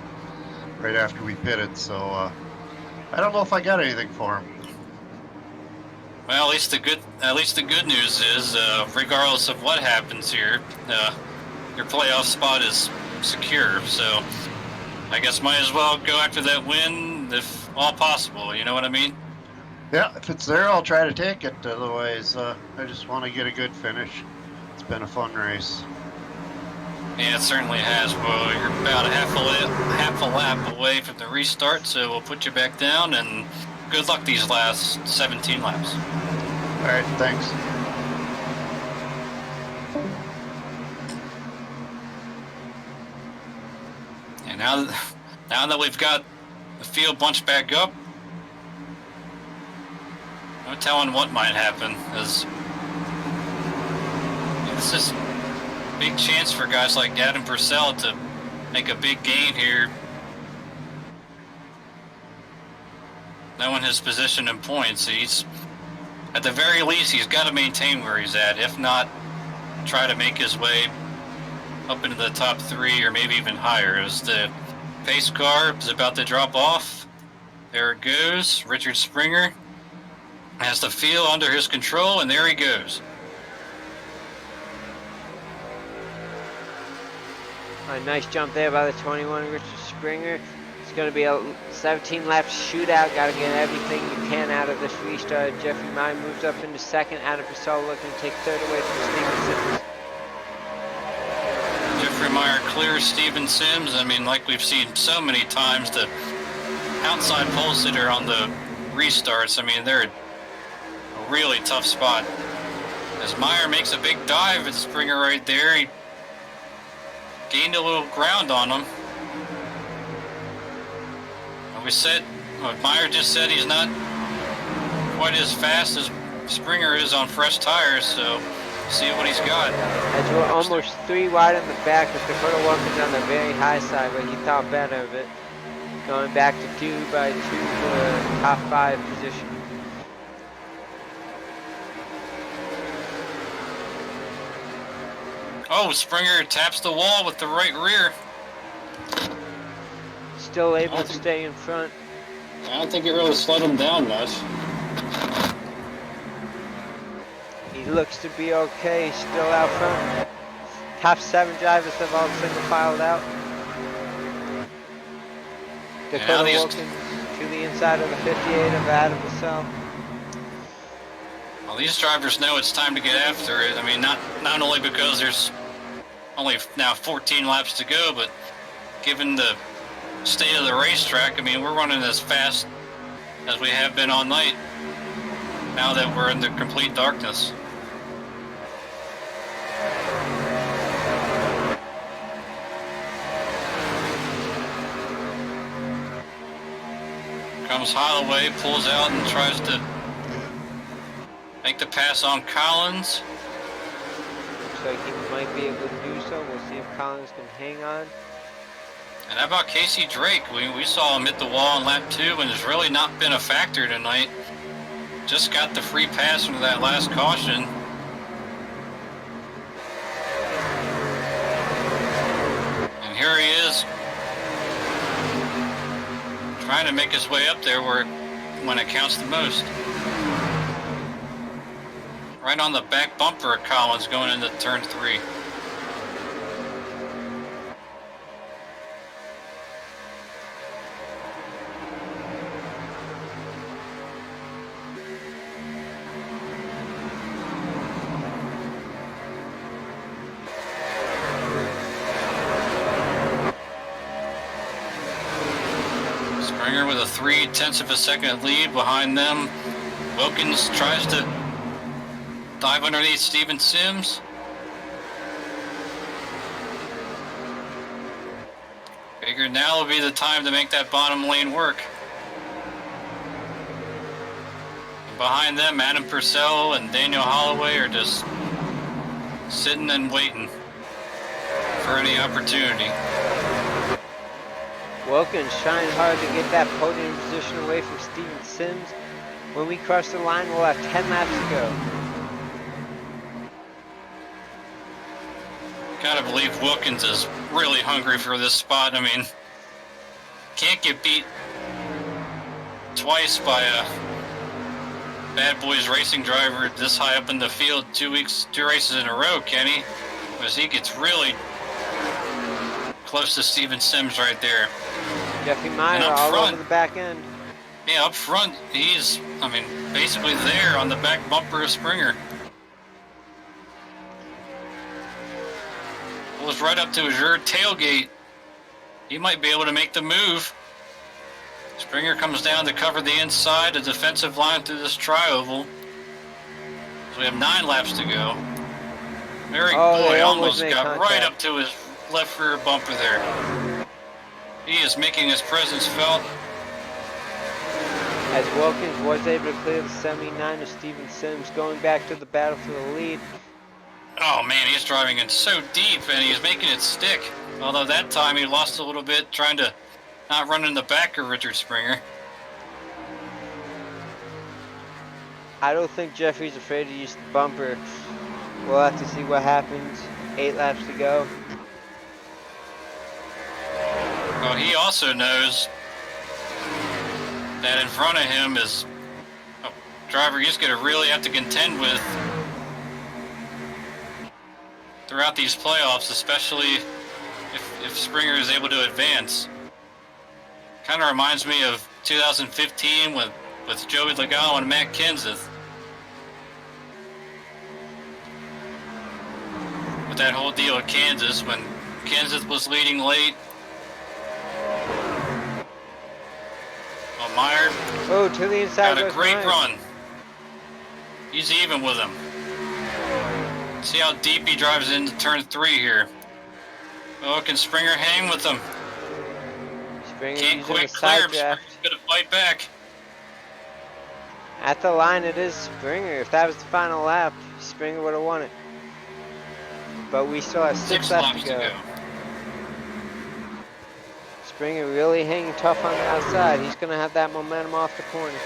right after we pitted. So I don't know if I got anything for him. Well, at least the good news is, regardless of what happens here, your playoff spot is secure. So I guess might as well go after that win if all possible. You know what I mean? Yeah, if it's there, I'll try to take it. Otherwise, I just want to get a good finish. It's been a fun race. Yeah, it certainly has. Well, you're about half a lap away from the restart, so we'll put you back down, and good luck these last 17 laps. All right, thanks. And now that we've got the field bunched back up, no telling what might happen. As this is a big chance for guys like Adam Purcell to make a big gain here, knowing his position in points. He's, at the very least, he's got to maintain where he's at. If not, try to make his way up into the top 3 or maybe even higher. As the pace car is about to drop off, there it goes. Richard Springer Has the field under his control, and there he goes. A nice jump there by the 21 Richard Springer. It's going to be a 17 lap shootout. Got to get everything you can out of this restart. Jeffrey Meyer moves up into second. Adam Purcell looking to take third away from Steven Sims. Jeffrey Meyer clears Steven Sims. I mean, like we've seen so many times, the outside pole sitter on the restarts, I mean, they're a really tough spot. As Meyer makes a big dive at Springer right there, he gained a little ground on him. Meyer just said he's not quite as fast as Springer is on fresh tires, so see what he's got. As we're almost 3 wide in the back, with Dakota Wilkins on the very high side, but he thought better of it. Going back to 2 by 2 for a top 5 position. Oh, Springer taps the wall with the right rear. Still able to stay in front. I don't think it really slowed him down much. He looks to be okay. He's still out front. Top 7 drivers have all single filed out. Dakota Wilkins to the inside of the 58 of Adam Purcell. Well, these drivers know it's time to get after it. I mean, not only because there's only now 14 laps to go, but given the state of the racetrack, I mean, we're running as fast as we have been all night now that we're in the complete darkness. Comes Holloway, pulls out and tries to make the pass on Collins. Looks like he might be able to do so. We'll see if Collins can hang on. And how about Casey Drake? We saw him hit the wall in lap 2 and has really not been a factor tonight. Just got the free pass from that last caution. And here he is, trying to make his way up there when it counts the most. Right on the back bumper of Collins going into turn 3. Springer with a 0.3 of a second lead behind them. Wilkins tries to dive underneath Steven Sims. Figured now will be the time to make that bottom lane work. And behind them, Adam Purcell and Daniel Holloway are just sitting and waiting for any opportunity. Wilkins trying hard to get that podium position away from Steven Sims. When we cross the line, we'll have 10 laps to go. Gotta believe Wilkins is really hungry for this spot. I mean, can't get beat twice by a Bad Boys Racing driver this high up in the field 2 races in a row, can he? Because he gets really close to Steven Sims right there. Jeffrey Meyer all over the back end. Yeah, up front, he's, I mean, basically there on the back bumper of Springer. Pulls right up to his rear tailgate. He might be able to make the move. Springer comes down to cover the inside, a defensive line through this tri-oval. So we have 9 laps to go. Very boy almost got right up to his left rear bumper there. He is making his presence felt. As Wilkins was able to clear the 79 of Steven Sims, going back to the battle for the lead. Oh man, he's driving in so deep and he's making it stick. Although that time he lost a little bit trying to not run in the back of Richard Springer. I don't think Jeffrey's afraid to use the bumper. We'll have to see what happens. 8 laps to go. Well, he also knows that in front of him is driver he's going to really have to contend with throughout these playoffs, especially if Springer is able to advance. Kind of reminds me of 2015 with Joey Logano and Matt Kenseth. With that whole deal at Kansas, when Kenseth was leading late. Well, Meyer to the inside. got a great run. He's even with him. See how deep he drives into turn 3 here. Oh, can Springer hang with him? Springer Can't using a quite clear side him. draft. Springer's gonna fight back. At the line, it is Springer. If that was the final lap, Springer would have won it. But we still have 6 left to go. Springer really hanging tough on the outside. He's going to have that momentum off the corner.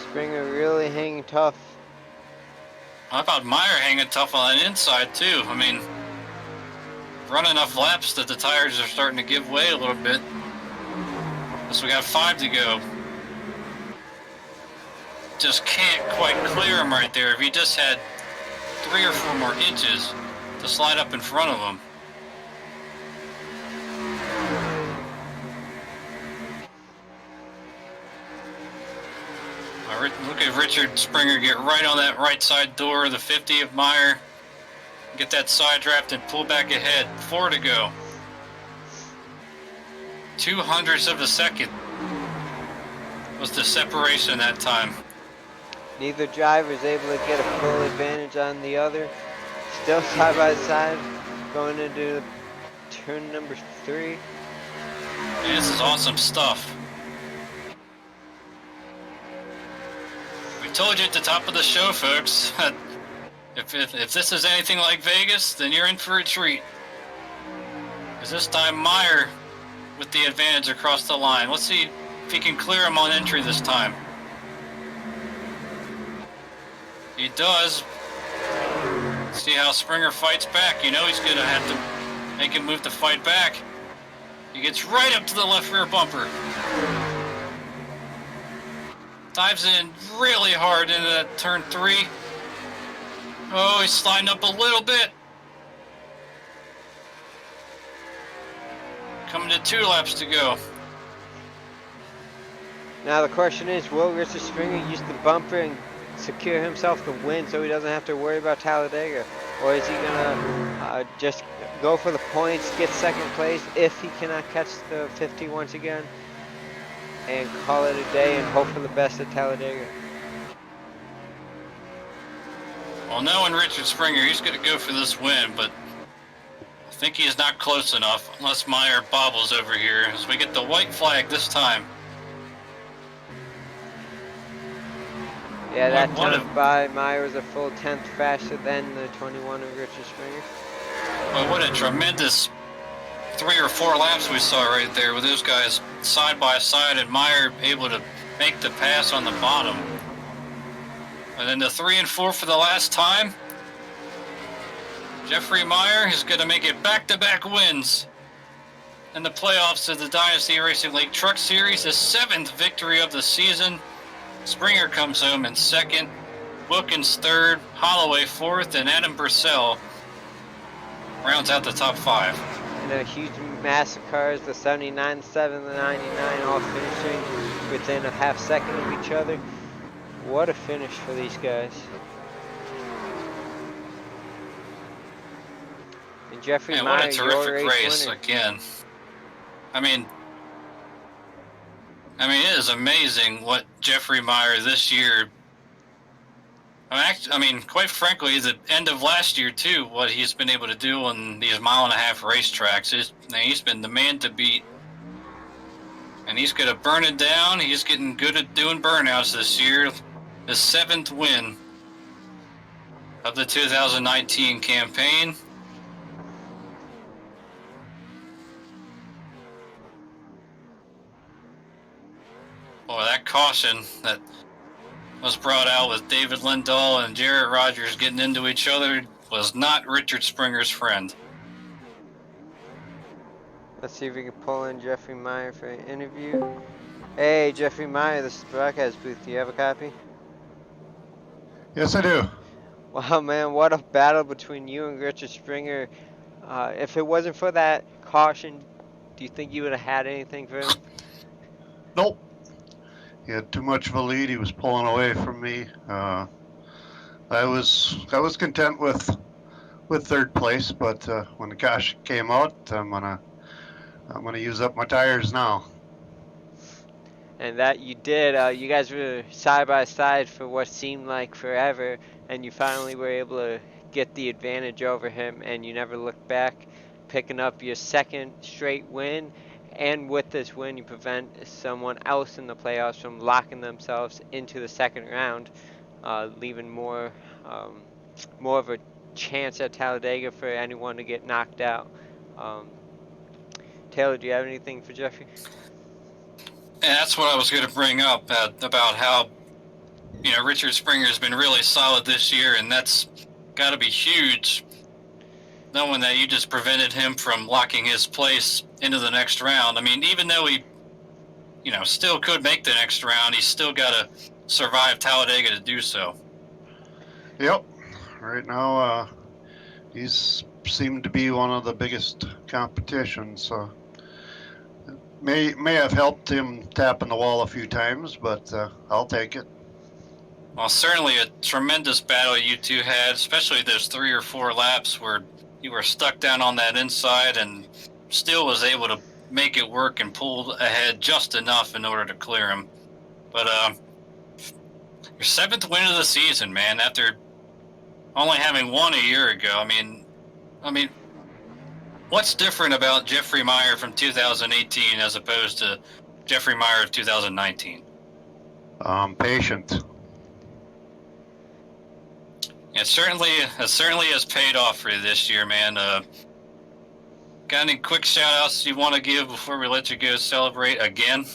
Springer really hanging tough. How about Meyer hanging tough on the inside too? I mean, run enough laps that the tires are starting to give way a little bit. So we got 5 to go. Just can't quite clear him right there. If he just had 3 or 4 more inches to slide up in front of him. Look at Richard Springer get right on that right side door of the 50 of Meyer. Get that side draft and pull back ahead. 4 to go. 0.02 of a second was the separation that time. Neither driver is able to get a full advantage on the other. Still side by side, going into turn number 3. Man, this is awesome stuff. We told you at the top of the show, folks, if this is anything like Vegas, then you're in for a treat. Because this time Meyer with the advantage across the line. Let's see if he can clear him on entry this time. He does. See how Springer fights back. You know he's going to have to make him move to fight back. He gets right up to the left rear bumper. Dives in really hard into that turn 3. Oh, he's sliding up a little bit. Coming to 2 laps to go. Now the question is, will Richard Springer use the bumper and secure himself the win so he doesn't have to worry about Talladega? Or is he going to just go for the points, get second place if he cannot catch the 50 once again, and call it a day and hope for the best at Talladega? Well, knowing Richard Springer, he's going to go for this win, but I think he's not close enough unless Meyer bobbles over here as we get the white flag this time. Yeah, that time by Meyer was a full 10th faster than the 21 of Richard Springer. Well, what a tremendous 3 or 4 laps we saw right there with those guys side by side and Meyer able to make the pass on the bottom. And then the 3 and 4 for the last time. Jeffrey Meyer is going to make it back-to-back wins in the playoffs of the Dynasty Racing League Truck Series, the 7th victory of the season. Springer comes home in 2nd, Wilkins 3rd, Holloway 4th, and Adam Purcell rounds out the top 5. And a huge mass of cars, the 79, 7, the 99, all finishing within a half second of each other. What a finish for these guys. And Jeffrey Meyer, what a terrific race winner. again. I mean, it is amazing what Jeffrey Meyer this year. I mean, quite frankly, the end of last year too, what he's been able to do on these 1.5-mile racetracks. He's been the man to beat. And he's going to burn it down. He's getting good at doing burnouts this year. The 7th win of the 2019 campaign. Boy, that caution that was brought out with David Lindahl and Jarrett Rogers getting into each other was not Richard Springer's friend. Let's see if we can pull in Jeffrey Meyer for an interview. Hey, Jeffrey Meyer, this is Broadcast Booth. Do you have a copy? Yes, I do. Wow, man, what a battle between you and Richard Springer. If it wasn't for that caution, do you think you would have had anything for him? Nope. He had too much of a lead. He was pulling away from me. I was content with third place, but when the caution came out, I'm gonna use up my tires now. And that you did. You guys were side by side for what seemed like forever, and you finally were able to get the advantage over him, and you never looked back, picking up your second straight win. And with this win, you prevent someone else in the playoffs from locking themselves into the second round, leaving more of a chance at Talladega for anyone to get knocked out. Taylor, do you have anything for Jeffrey? And that's what I was going to bring up about how, Richard Springer's been really solid this year, and that's got to be huge, knowing that you just prevented him from locking his place into the next round. I mean, even though he, still could make the next round, he's still got to survive Talladega to do so. Yep. Right now, he's seemed to be one of the biggest competitions. So may have helped him tapping the wall a few times, but I'll take it. Well, certainly a tremendous battle you two had, especially those 3 or 4 laps where you were stuck down on that inside and still was able to make it work and pulled ahead just enough in order to clear him. But your 7th win of the season, man, after only having won a year ago. I mean, what's different about Jeffrey Meyer from 2018 as opposed to Jeffrey Meyer of 2019? Patient. It certainly has paid off for you this year, man. Got any quick shout-outs you want to give before we let you go celebrate again?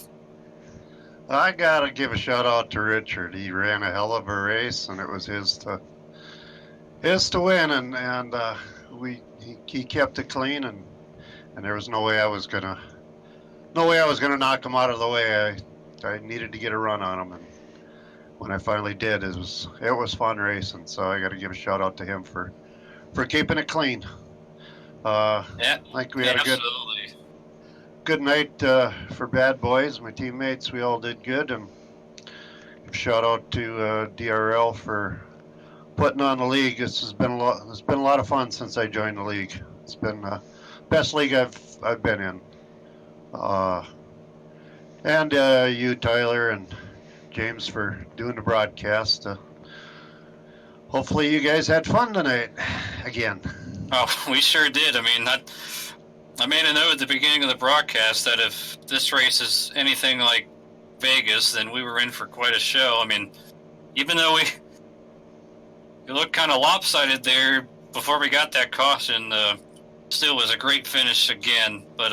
I gotta give a shout out to Richard. He ran a hell of a race, and it was his to win. And he kept it clean, and there was no way I was gonna knock him out of the way. I needed to get a run on him, and when I finally did, it was fun racing. So I got to give a shout out to him for keeping it clean. Yeah, like we had absolutely. a good night for Bad Boys. My teammates, we all did good, and shout out to DRL for putting on the league. It's been a lot of fun since I joined the league. It's been the best league I've been in. And you, Tyler, and James, for doing the broadcast. Hopefully you guys had fun tonight again. Oh, we sure did. I mean, I made a note at the beginning of the broadcast that if this race is anything like Vegas, then we were in for quite a show. I mean, even though we looked kind of lopsided there before we got that caution, still was a great finish again. But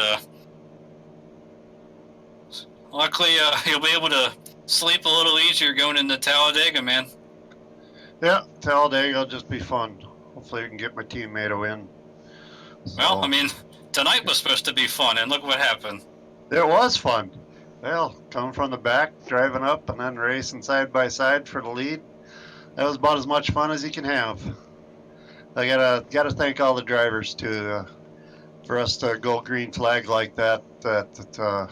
luckily, you'll be able to sleep a little easier going into Talladega, man. Yeah, Talladega will just be fun. Hopefully we can get my teammate a win. So, well, I mean, tonight was supposed to be fun, and look what happened. It was fun. Well, coming from the back, driving up, and then racing side by side for the lead. That was about as much fun as you can have. I gotta thank all the drivers too. For us to go green flag like that, that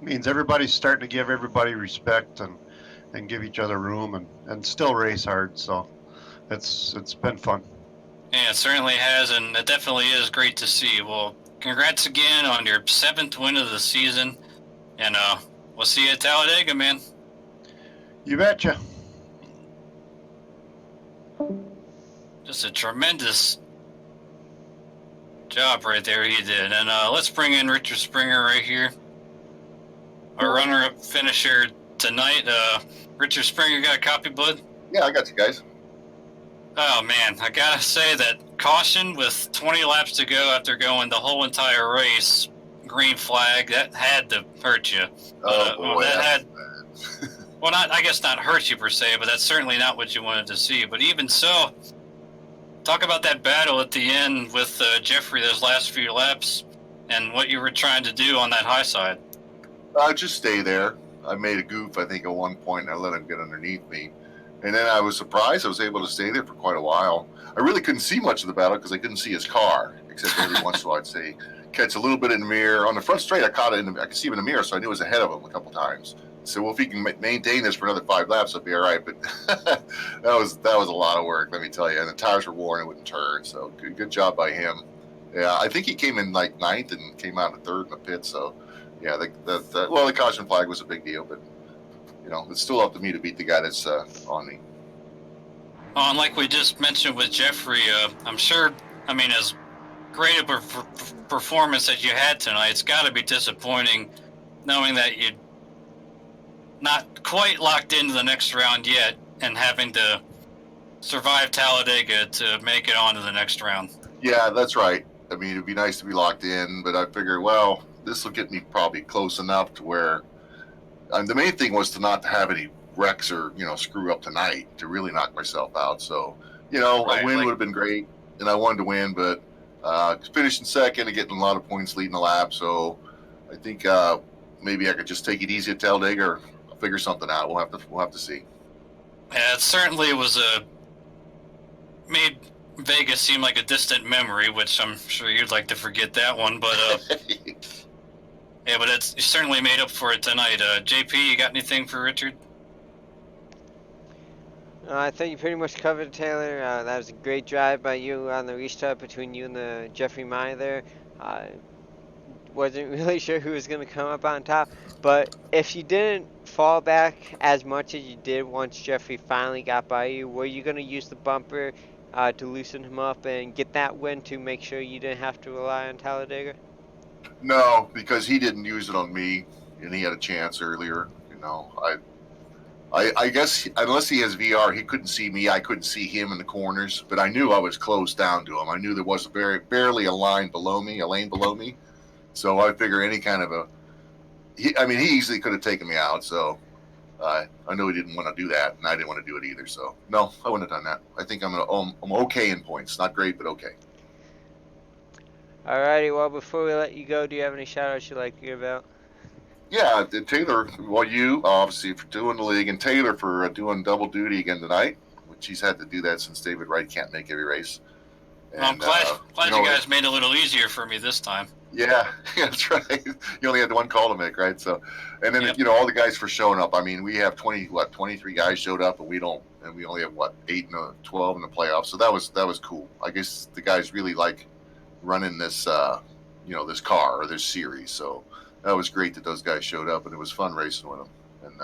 means everybody's starting to give everybody respect and give each other room and still race hard. So it's been fun. Yeah, it certainly has, and it definitely is great to see. Well, congrats again on your 7th win of the season, and we'll see you at Talladega, man. You betcha. Just a tremendous job right there he did. And let's bring in Richard Springer right here, our runner-up finisher tonight. Richard Springer, you got a copy, bud? Yeah, I got you guys. Oh, man, I gotta say that caution with 20 laps to go after going the whole entire race, green flag, that had to hurt you. Oh, boy. Well, I guess not hurt you per se, but that's certainly not what you wanted to see. But even so, talk about that battle at the end with Jeffrey those last few laps and what you were trying to do on that high side. Just stay there. I made a goof, I think, at one point, and I let him get underneath me. And then I was surprised I was able to stay there for quite a while. I really couldn't see much of the battle because I couldn't see his car, except every once in a while I'd say, catch a little bit in the mirror. On the front straight, I caught it, I could see him in the mirror, so I knew I was ahead of him a couple times. So, well, if he can maintain this for another 5 laps, I'll be all right. But that was a lot of work, let me tell you. And the tires were worn, it wouldn't turn. So good job by him. Yeah, I think he came in like 9th and came out in 3rd in the pit. So, yeah, the caution flag was a big deal, but it's still up to me to beat the guy that's on me. Oh, and like we just mentioned with Jeffrey, I'm sure, as great a performance that you had tonight, it's got to be disappointing knowing that you're not quite locked into the next round yet and having to survive Talladega to make it on to the next round. Yeah, that's right. It'd be nice to be locked in, but I figured, well, this will get me probably close enough to where the main thing was to not have any wrecks or, screw up tonight to really knock myself out. So, Right, a win would have been great, and I wanted to win, but finishing second and getting a lot of points leading the lap. So I think maybe I could just take it easy at Talladega or figure something out. We'll have to see. Yeah, it certainly was made Vegas seem like a distant memory, which I'm sure you'd like to forget that one, but yeah, but it's certainly made up for it tonight. JP, you got anything for Richard? I think you pretty much covered it, Taylor. That was a great drive by you on the restart between you and the Jeffrey Meyer there. Wasn't really sure who was going to come up on top, but if you didn't fall back as much as you did once Jeffrey finally got by you, were you going to use the bumper to loosen him up and get that win to make sure you didn't have to rely on Talladega? No, because he didn't use it on me, and he had a chance earlier. I guess unless he has VR, he couldn't see me. I couldn't see him in the corners, but I knew I was close down to him. I knew there was barely a lane below me. So I figure any kind of he easily could have taken me out. So I know he didn't want to do that, and I didn't want to do it either. So no, I wouldn't have done that. I think I'm okay in points. Not great, but okay. Alrighty, well, before we let you go, do you have any shout-outs you'd like to give out? Yeah, Taylor, well, you obviously for doing the league, and Taylor for doing double duty again tonight, which he's had to do that since David Wright can't make every race. And, I'm glad you guys made it a little easier for me this time. Yeah, that's right. You only had one call to make, right? So, and then Yep. All the guys for showing up. We have 23 guys showed up, and we only have 12 in the playoffs. So that was cool. I guess the guys really like running this this car or this series. So that was great that those guys showed up, and it was fun racing with them. And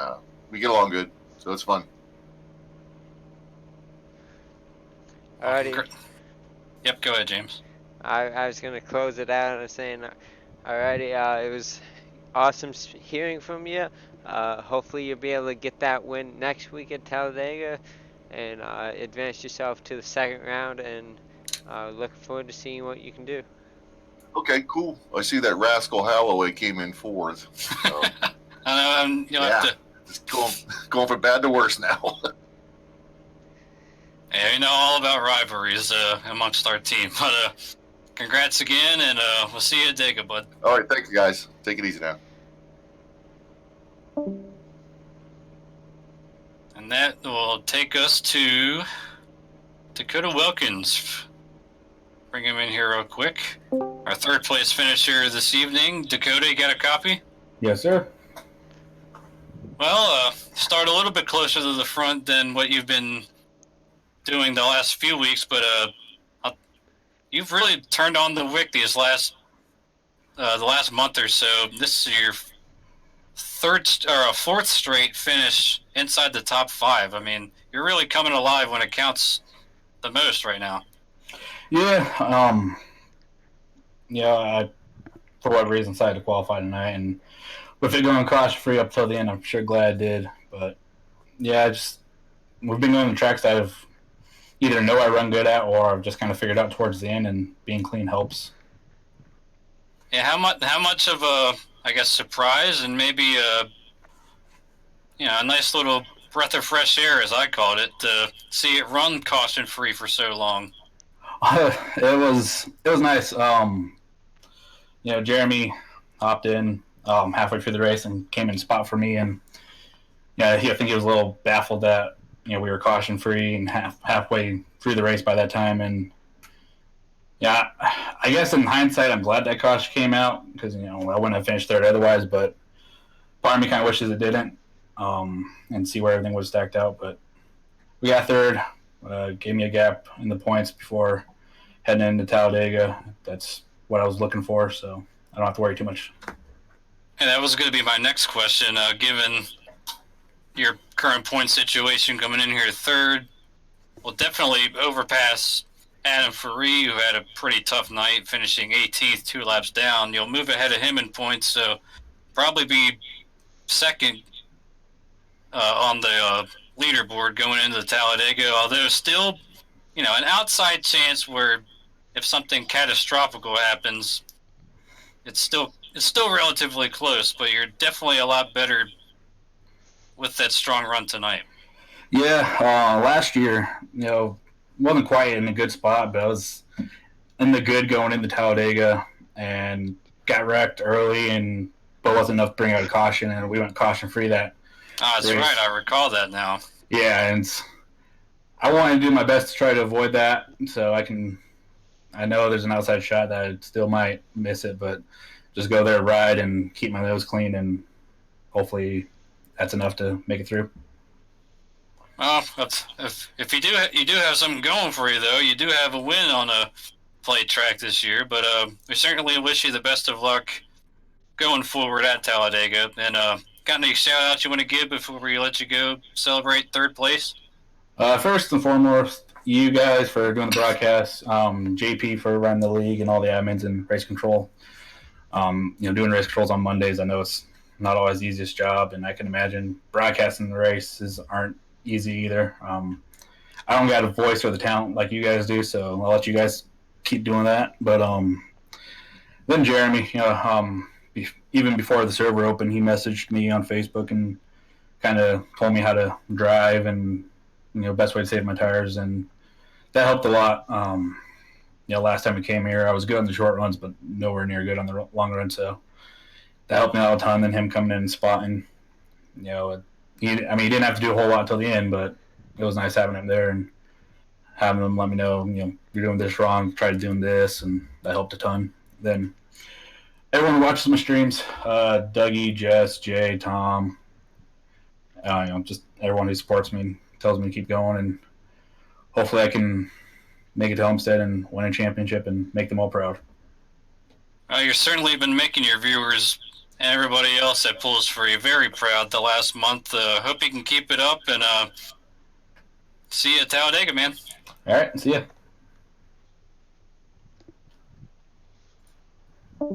we get along good, so it's fun. Alrighty. Yep, go ahead, James. I was going to close it out and saying, alrighty, it was awesome hearing from you. Hopefully you'll be able to get that win next week at Talladega and advance yourself to the second round, and looking forward to seeing what you can do. Okay, cool. I see that Rascal Holloway came in 4th. So, You'll have to... Just going from bad to worse now. Yeah, you know all about rivalries amongst our team. But congrats again, and we'll see you at Dega, bud. All right, thank you, guys. Take it easy now. And that will take us to Dakota Wilkins. Bring him in here real quick. Our 3rd place finisher this evening. Dakota, you got a copy? Yes, sir. Well, start a little bit closer to the front than what you've been doing the last few weeks, but you've really turned on the wick the last month or so. This is your 4th straight finish inside the top 5. You're really coming alive when it counts the most right now. Yeah, I, for what reason, decided to qualify tonight, and with it going caution-free up till the end, I'm sure glad I did. But yeah, we've been going the tracks that I've either know I run good at, or I've just kind of figured out towards the end, and being clean helps. Yeah, how much of a, I guess, surprise and maybe a nice little breath of fresh air, as I called it, to see it run caution-free for so long? It was nice. Jeremy hopped in halfway through the race and came in spot for me, and I think he was a little baffled that we were caution free and halfway through the race by that time, and yeah, I guess in hindsight, I'm glad that caution came out because I wouldn't have finished third otherwise. But part of me kind of wishes it didn't, and see where everything was stacked out. But we got third, gave me a gap in the points before heading into Talladega. That's what I was looking for, so I don't have to worry too much. And that was going to be my next question. Given your current point situation coming in here third, will definitely overpass Adam Faree, who had a pretty tough night, finishing 18th, 2 laps down. You'll move ahead of him in points, so probably be second on the leaderboard going into the Talladega, although still, an outside chance where if something catastrophic happens, it's still relatively close, but you're definitely a lot better with that strong run tonight. Yeah, last year, wasn't quite in a good spot, but I was in the good going into Talladega and got wrecked early, but wasn't enough to bring out a caution, and we went caution free that. That's race. Right, I recall that now. Yeah, and I want to do my best to try to avoid that, so I know there's an outside shot that I still might miss it, but just go there, ride, and keep my nose clean, and hopefully that's enough to make it through. Well, if you do have something going for you, though, you do have a win on a plate track this year, but we certainly wish you the best of luck going forward at Talladega. And got any shout-outs you want to give before we let you go celebrate third place? First and foremost, you guys for doing the broadcast, JP for running the league and all the admins and race control. Doing race controls on Mondays, I know it's not always the easiest job, and I can imagine broadcasting the races aren't easy either. I don't got a voice or the talent like you guys do, so I'll let you guys keep doing that. But then Jeremy, even before the server opened, he messaged me on Facebook and kind of told me how to drive and best way to save my tires, and that helped a lot. Last time we came here, I was good on the short runs, but nowhere near good on the long run. So that helped me out a ton. And him coming in and spotting, he didn't have to do a whole lot until the end, but it was nice having him there and having him let me know, you're doing this wrong, try to doing this, and that helped a ton. Then everyone who watches my streams, Dougie, Jess, Jay, Tom, just everyone who supports me and tells me to keep going, and hopefully I can make it to Homestead and win a championship and make them all proud. You've certainly been making your viewers and everybody else that pulls for you very proud the last month. Hope you can keep it up, and see you at Talladega, man. All right, see ya.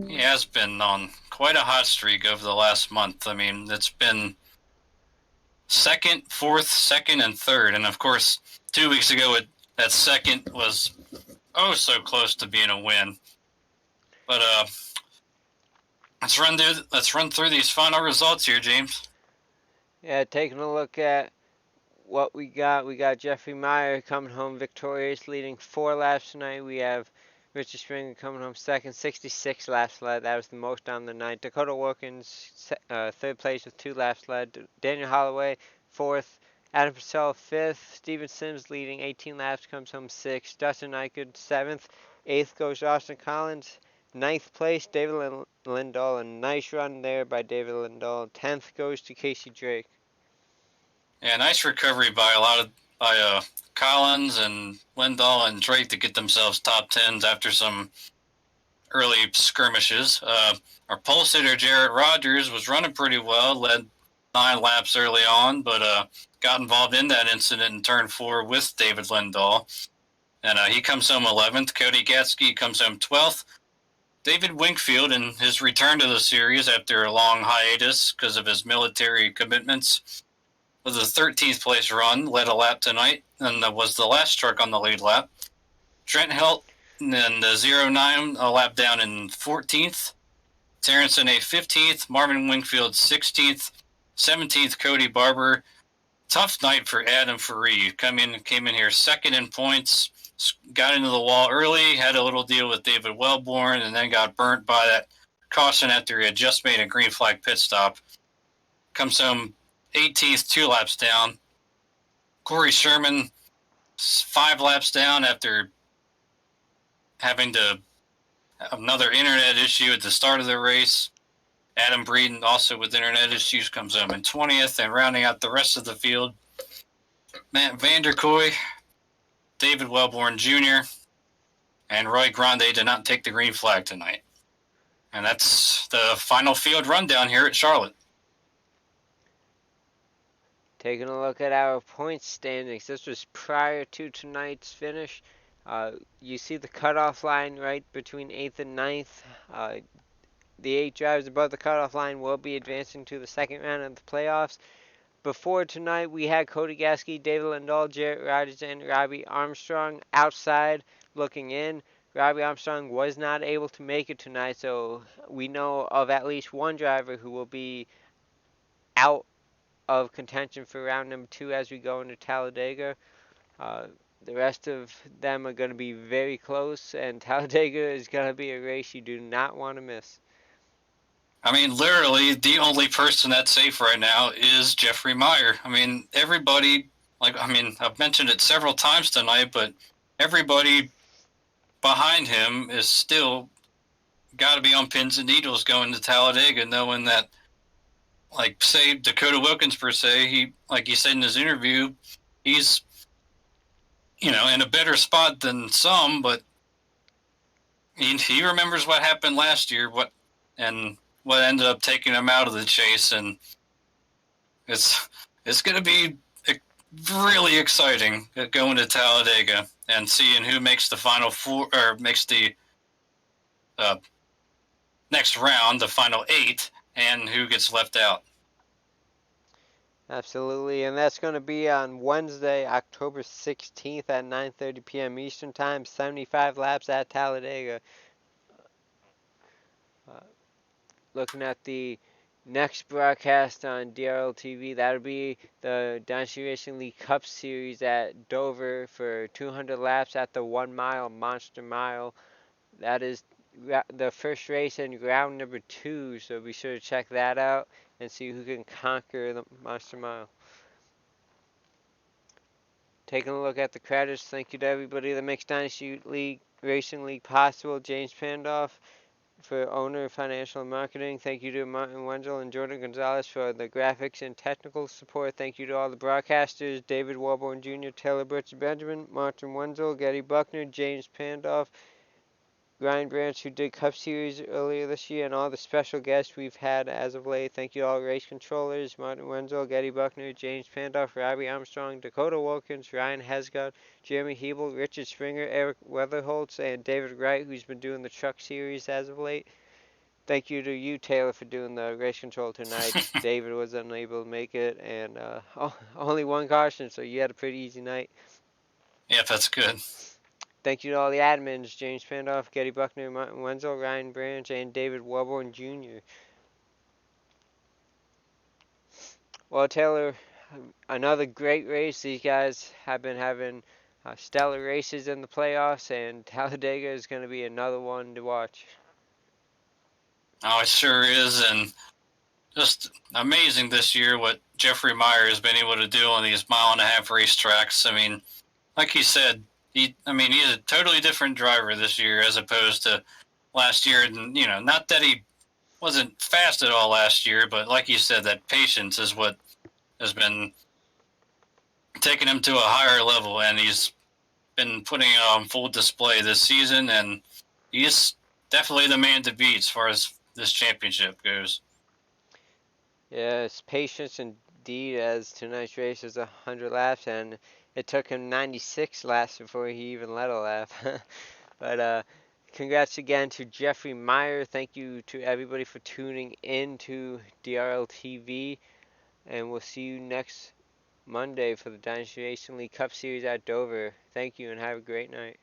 He has been on quite a hot streak over the last month. I mean, it's been second, fourth, second, and third. And, of course, 2 weeks ago, that second was so close to being a win. But let's run through these final results here, James. Yeah, taking a look at what we got. We got Jeffrey Meyer coming home victorious, leading 4 laps tonight. We have Richard Springer coming home second, 66 laps led. That was the most on the night. Dakota Wilkins, third place with 2 laps led. Daniel Holloway, fourth. Adam Purcell, fifth. Steven Sims leading 18 laps, comes home sixth. Dustin Eichert, seventh. Eighth goes Austin Collins. Ninth place, David Lindahl. A nice run there by David Lindahl. 10th goes to Casey Drake. Yeah, nice recovery by Collins and Lindahl and Drake to get themselves top 10s after some early skirmishes. Our pole sitter, Jarrett Rogers, was running pretty well, led 9 laps early on, but got involved in that incident in turn 4 with David Lindahl. And he comes home 11th. Cody Gatsky comes home 12th. David Winkfield, in his return to the series after a long hiatus because of his military commitments, with a 13th place run, led a lap tonight, and was the last truck on the lead lap. Trent Helt in the 09, a lap down in 14th. Terrence in a 15th. Marvin Wingfield 16th. 17th, Cody Barber. Tough night for Adam Faree. Came in here second in points, got into the wall early, had a little deal with David Wellborn, and then got burnt by that caution after he had just made a green flag pit stop. Comes home 18th, 2 laps down. Corey Sherman, 5 laps down after having another internet issue at the start of the race. Adam Breeden, also with internet issues, comes home in 20th, and rounding out the rest of the field, Matt Vanderkoy, David Wellborn Jr., and Roy Grande did not take the green flag tonight. And that's the final field rundown here at Charlotte. Taking a look at our point standings, this was prior to tonight's finish. You see the cutoff line right between 8th and 9th. The 8 drivers above the cutoff line will be advancing to the second round of the playoffs. Before tonight, we had Cody Gasky, David Lindahl, Jarrett Rogers, and Robbie Armstrong outside looking in. Robbie Armstrong was not able to make it tonight, so we know of at least one driver who will be out of contention for round number 2 as we go into Talladega. The rest of them are going to be very close, and Talladega is going to be a race you do not want to miss. I mean, literally, the only person that's safe right now is Jeffrey Meyer. I mean, everybody, I've mentioned it several times tonight, but everybody behind him is still got to be on pins and needles going to Talladega, knowing that, like, say, Dakota Wilkins, per se, he, like he said in his interview, he's, in a better spot than some, but he remembers what happened last year, what ended up taking him out of the chase, and it's going to be really exciting going to Talladega and seeing who makes the final four, or makes the next round, the final 8, and who gets left out. Absolutely, and that's going to be on Wednesday, October 16th at 9:30 p.m. Eastern Time, 75 laps at Talladega. Looking at the next broadcast on DRL TV, that'll be the Dynasty Racing League Cup Series at Dover for 200 laps at the 1 mile Monster Mile. That is the first race in round number 2, so be sure to check that out and see who can conquer the Monster Mile. Taking a look at the credits, thank you to everybody that makes Dynasty Racing League possible. James Pandoff for owner, financial, and marketing. Thank you to Martin Wenzel and Jordan Gonzalez for the graphics and technical support. Thank you to all the broadcasters, David Warborn Jr., Taylor Butcher Benjamin, Martin Wenzel, Getty Buckner, James Pandoff, Ryan Branch, who did Cup Series earlier this year, and all the special guests we've had as of late. Thank you to all race controllers, Martin Wenzel, Getty Buckner, James Pandoff, Robbie Armstrong, Dakota Wilkins, Ryan Hesgott, Jeremy Hebel, Richard Springer, Eric Weatherholtz, and David Wright, who's been doing the Truck Series as of late. Thank you to you, Taylor, for doing the race control tonight. David was unable to make it, and only one caution, so you had a pretty easy night. Yep, that's good. Thank you to all the admins, James Pandoff, Getty Buckner, Martin Wenzel, Ryan Branch, and David Wellborn Jr. Well, Taylor, another great race. These guys have been having stellar races in the playoffs, and Talladega is going to be another one to watch. Oh, it sure is, and just amazing this year what Jeffrey Meyer has been able to do on these 1.5-mile racetracks. I mean, like you said, he's a totally different driver this year as opposed to last year. And, not that he wasn't fast at all last year, but like you said, that patience is what has been taking him to a higher level, and he's been putting it on full display this season, and he's definitely the man to beat as far as this championship goes. Yes, patience indeed, as tonight's race is 100 laps, and it took him 96 laps before he even led a lap. But congrats again to Jeffrey Meyer. Thank you to everybody for tuning in to DRL TV, and we'll see you next Monday for the Dynasty Racing League Cup Series at Dover. Thank you, and have a great night.